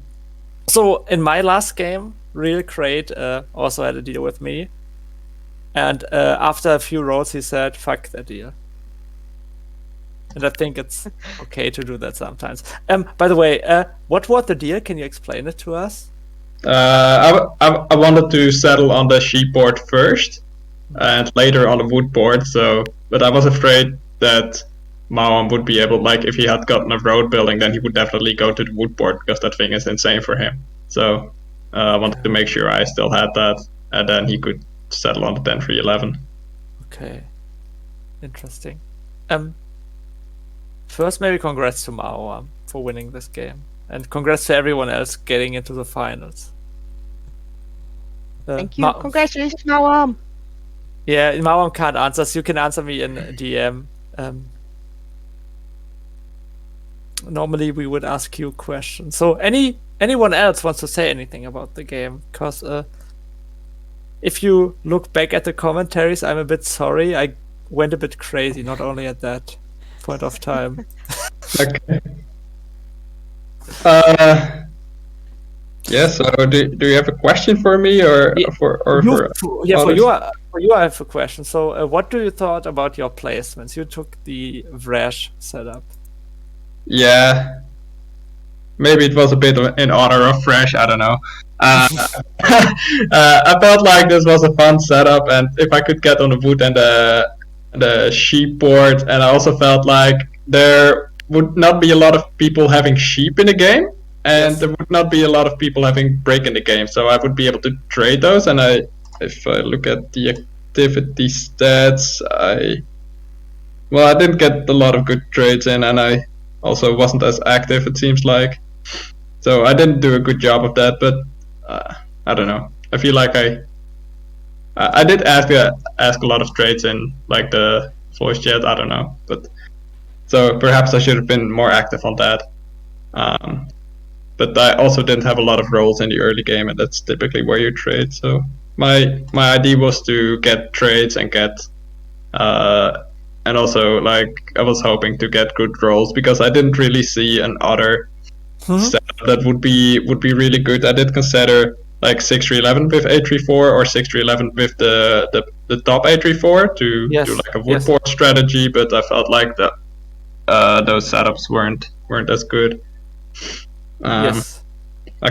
So in my last game, Real Crate also had a deal with me. And after a few rolls, he said, fuck that deal. And I think it's okay to do that sometimes. By the way, what was the deal? Can you explain it to us? I wanted to settle on the sheep board first, and later on the wood board. But I was afraid that Maoam would be able, like, if he had gotten a road building, then he would definitely go to the wood board because that thing is insane for him. So I wanted to make sure I still had that, and then he could settle on the 10-3-11. Okay, interesting. First, maybe congrats to Maoam for winning this game, and congrats to everyone else getting into the finals. Thank you. Congratulations, Maoam. Yeah, Maoam can't answer, so you can answer me in DM. Normally, we would ask you questions. So, anyone else wants to say anything about the game? Because if you look back at the commentaries, I'm a bit sorry. I went a bit crazy, not only at that point of time. Okay. Yeah. So, do you have a question for me, or for you? I have a question. So, what do you thought about your placements? You took the Vrash setup. Yeah. Maybe it was a bit in honor of Fresh. I don't know. I felt like this was a fun setup, and if I could get on the wood and the sheep board, and I also felt like there would not be a lot of people having sheep in the game, and there would not be a lot of people having break in the game, so I would be able to trade those. And if I look at the activity stats, I didn't get a lot of good trades in, and I also wasn't as active, it seems like. So I didn't do a good job of that, but I don't know. I feel like I did ask a lot of trades in, like, the voice chat. I don't know, but so perhaps I should have been more active on that. But I also didn't have a lot of roles in the early game, and that's typically where you trade. So my idea was to get trades and get and also, like, I was hoping to get good rolls because I didn't really see another setup that would be really good. I did consider like 6-3-11 with 8-3-4 or 6-3-11 with the top 8-3-4 to do like a wood board strategy, but I felt like those setups weren't as good. I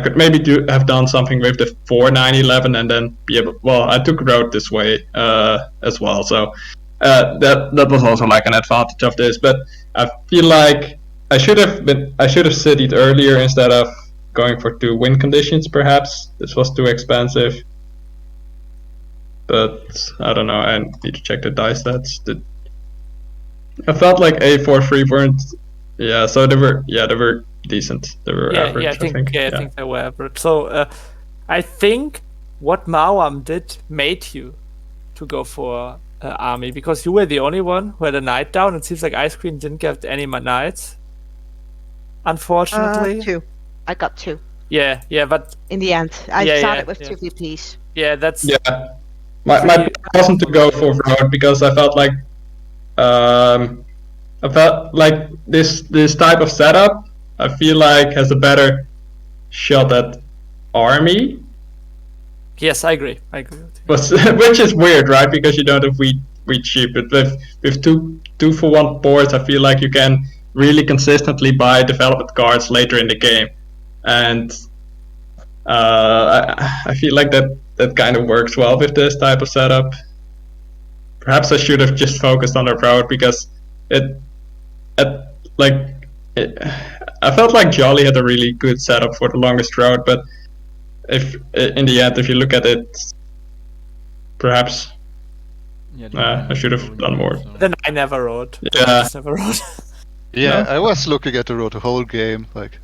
could maybe have done something with the 4-9-11 and then be able. Well, I took road this way as well, so that was also like an advantage of this. But I feel like I should have cited earlier instead of going for 2 win conditions. Perhaps this was too expensive. but I don't know. I need to check the dice stats. I felt like A4-3 weren't. Yeah, so they were decent. They were average. I think they were average. So I think what Maoam did made you to go for army, because you were the only one who had a knight down. It seems like Icequeenn didn't get any knights, unfortunately. 2. I got 2. Yeah, but in the end, I started with 2 VPs. Yeah, that's My plan wasn't to go for road because I felt like this type of setup I feel like has a better shot at army. Yes, I agree. With you. But which is weird, right? Because you don't have wheat sheep. But with two for one boards, I feel like you can really consistently buy development cards later in the game, and I feel like that kind of works well with this type of setup. Perhaps I should have just focused on the road because I felt like Jolly had a really good setup for the longest road, but if in the end, if you look at it, perhaps I should have done more. Then I never rode. Yeah. I never rode. Yeah, no? I was looking at the road the whole game, like.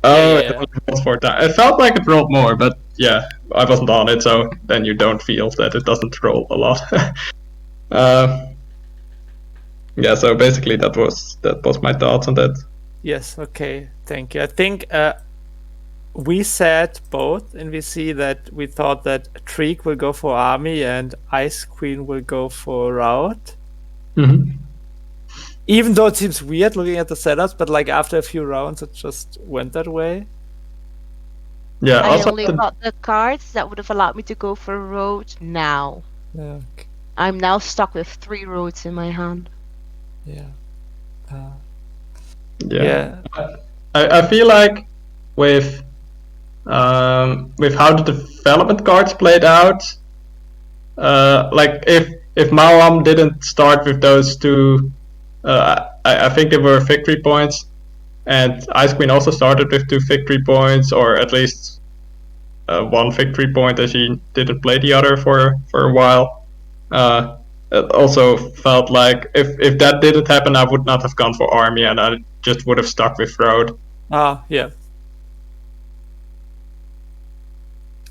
It rolled 4 times. It felt like it rolled more, but yeah, I wasn't on it, so then you don't feel that it doesn't roll a lot. Yeah, so basically that was my thoughts on that. Yes, okay, thank you. I think we said both in VC that we thought that Treek will go for army and Icequeenn will go for route. Mm-hmm. Even though it seems weird looking at the setups, but like after a few rounds it just went that way. Yeah, I also only got the cards that would have allowed me to go for road now. Yeah. I'm now stuck with 3 roads in my hand. Yeah. I feel like with how the development cards played out, like if Maoam didn't start with those 2, I think they were victory points, and Icequeenn also started with 2 victory points, or at least 1 victory point, as he didn't play the other for a while. It also felt like if that didn't happen, I would not have gone for army, and I just would have stuck with road. Yeah.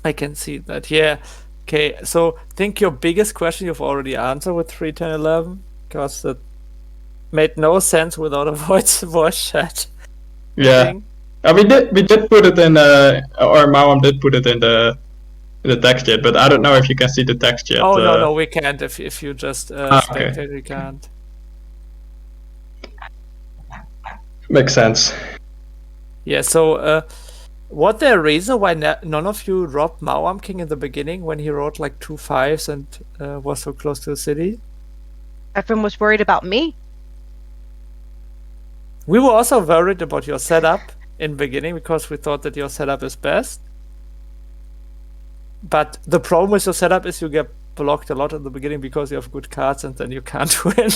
I can see that. Yeah. Okay. So I think your biggest question you've already answered with 3, 10, 11, because that made no sense without a voice chat. Yeah. We did put it in or Maoam did put it in the text yet, but I don't know if you can see the text yet. Oh no, we can't. If you just spectate, okay. We can't. Makes sense. Yeah. So, was there a reason why none of you robbed Maoam King in the beginning when he wrote like 2 5s and was so close to the city? Everyone was worried about me. We were also worried about your setup in the beginning because we thought that your setup is best. But the problem with your setup is you get blocked a lot in the beginning because you have good cards and then you can't win.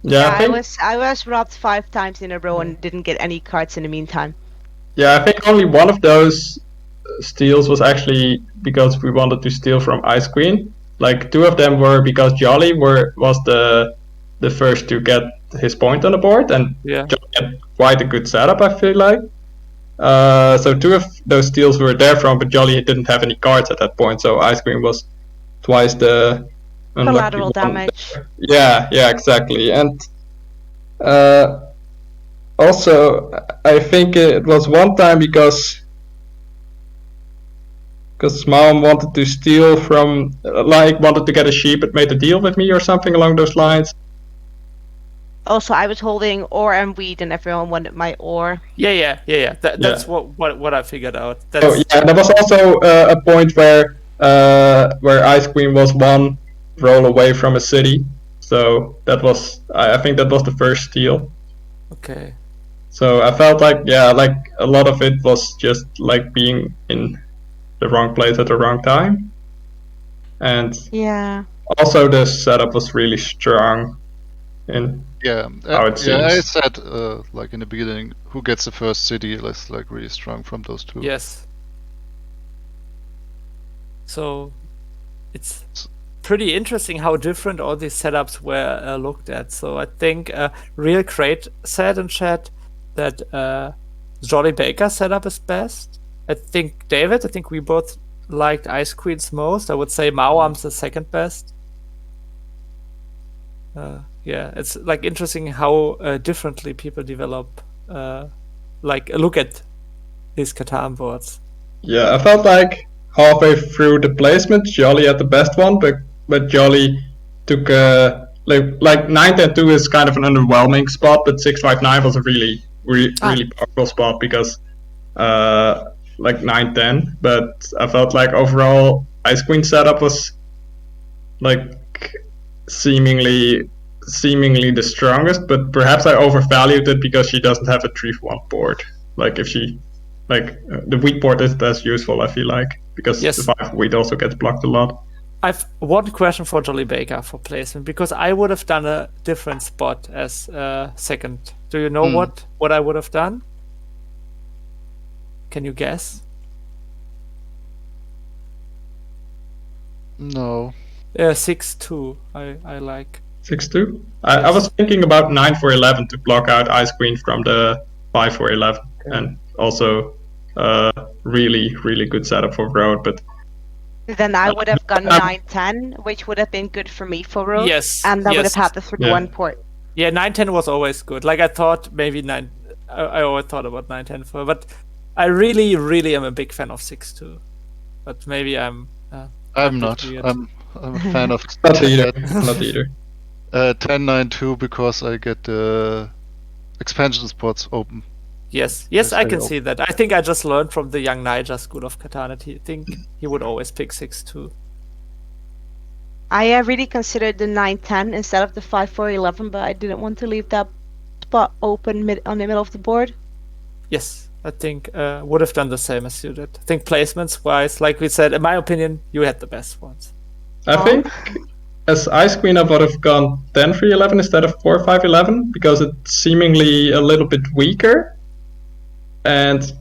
Yeah, I was robbed 5 times in a row and didn't get any cards in the meantime. Yeah, I think only one of those steals was actually because we wanted to steal from Icequeenn. Like 2 of them were because Jolly was the first to get his point on the board, and Jolly had quite a good setup, I feel like. So 2 of those steals were there from, but Jolly didn't have any cards at that point, so Icequeenn was twice the collateral damage. Yeah, exactly. And also, I think it was one time because Maoam wanted to steal from, wanted to get a sheep, but made a deal with me or something along those lines. Also, I was holding ore and wheat, and everyone wanted my ore. Yeah. That's what I figured out. There was also a point where Icequeenn was 1 roll away from a city. So that was, I think that was the first steal. Okay. So I felt like a lot of it was just like being in the wrong place at the wrong time. And also the setup was really strong in how it seems. I said like in the beginning, who gets the first city is like really strong from those 2. Yes. So it's pretty interesting how different all these setups were looked at. So I think Real Crate said in chat that JollyBaker setup is best. I think David, we both liked Icequeenn's most. I would say Maoam's the second best. Yeah, it's like interesting how differently people develop, look at these Catan boards. Yeah, I felt like halfway through the placement, Jolly had the best one, but Jolly took like 9-10-2 is kind of an underwhelming spot, but 6-5-9 was a really powerful spot because like 9-10. But I felt like overall Icequeenn setup was like seemingly the strongest, but perhaps I overvalued it because she doesn't have a 3-for-1 board. Like if she the wheat board isn't as useful, I feel like, because the 5 wheat also gets blocked a lot. I've one question for JollyBaker for placement, because I would have done a different spot as second. Do you know what I would have done? Can you guess? No. 6-2. I like 6-2. I was thinking about 9-for-11 to block out Icequeenn from the 5-for-11, and also really good setup for road. But then I would have gone 9-10, which would have been good for me for road. Yes, and I would have had the 3-1 port. Yeah, 9-10 was always good. Like I thought maybe 9. I always thought about 9-10 for, but I really am a big fan of 6-2. But maybe I'm not. I'm a fan of not either. Not either. 10-9-2 because I get the expansion spots open. Yes, I can see that. I think I just learned from the young Niger school of Catan. I think he would always pick 6-2. I really considered the 9-10 instead of the 5-4-11, but I didn't want to leave that spot open on the middle of the board. Yes, I think would have done the same as you did. I think placements wise, like we said, in my opinion, you had the best ones. I think as Icequeenn I would have gone 10-3-11 instead of 4-5-11 because it's seemingly a little bit weaker, and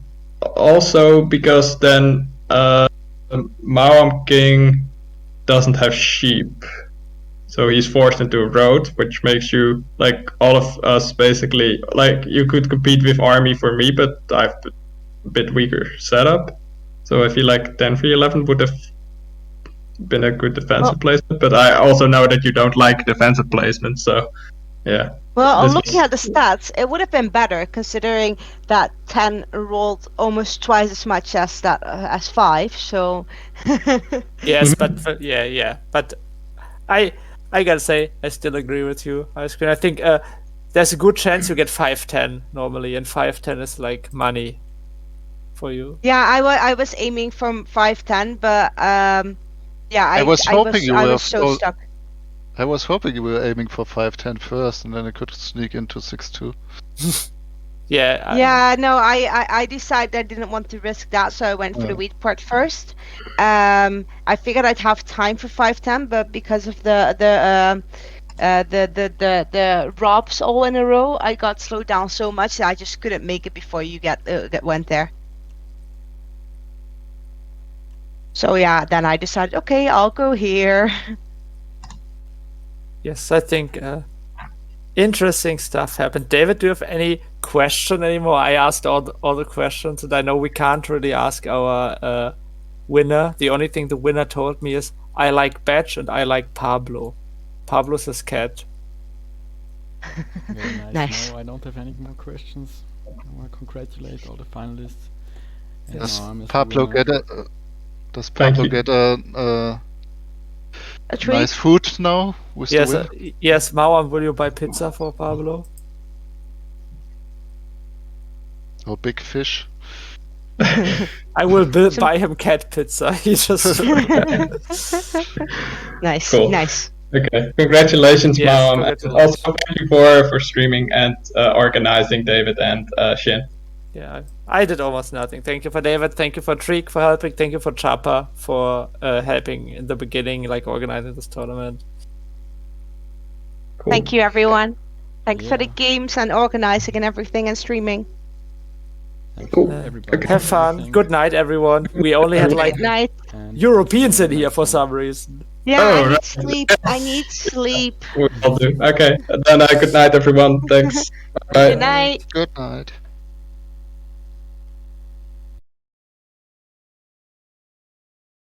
also because then Maoam King doesn't have sheep, so he's forced into a road, which makes you, like, all of us basically, like, you could compete with army for me, but I have a bit weaker setup, so I feel like 10-3-11 would have been a good defensive placement, but I also know that you don't like defensive placement, so yeah. Well, looking at the stats, it would have been better considering that 10 rolled almost twice as much as that as 5. So yes, but yeah. But I gotta say, I still agree with you, Icequeenn. I think there's a good chance you get 5-10 normally, and 5-10 is like money for you. Yeah, I was aiming from 5-10, but yeah, I was so stuck. I was hoping you were aiming for 5-10 first, and then I could sneak into 6-2. Yeah. No, I decided I didn't want to risk that, so I went for the wheat part first. I figured I'd have time for 5-10, but because of the robs all in a row, I got slowed down so much that I just couldn't make it before you went there. So yeah, then I decided, okay, I'll go here. Yes, I think interesting stuff happened. David, do you have any question anymore? I asked all the questions, and I know we can't really ask our winner. The only thing the winner told me is, I like Badge and I like Pablo. Pablo's his cat. Very nice. Nice. No, I don't have any more questions. I want to congratulate all the finalists. And Does Maoam is the Pablo winner. get a treat? nice food now with the win? Yes, Maoam, will you buy pizza for Pablo? Or big fish? I will buy him cat pizza. He just Nice, Cool. nice. Okay, congratulations, Yes, Maoam. congratulations. And also thank you for streaming and organizing, David and Shin. Yeah, I did almost nothing. Thank you for David. Thank you for Treek for helping. Thank you for Chapa for helping in the beginning, like organizing this tournament. Cool. Thank you, everyone. Thanks for the Yeah. games and organizing and everything and streaming. Thanks Cool. to everybody. Okay. Have fun. Good night, everyone. We only had like Good night. And Europeans in see you here next for time. some reason. Yeah, Oh, I need right. sleep. I need sleep. We all do. Okay. Then good night, everyone. Thanks. Bye. Good night. Good night.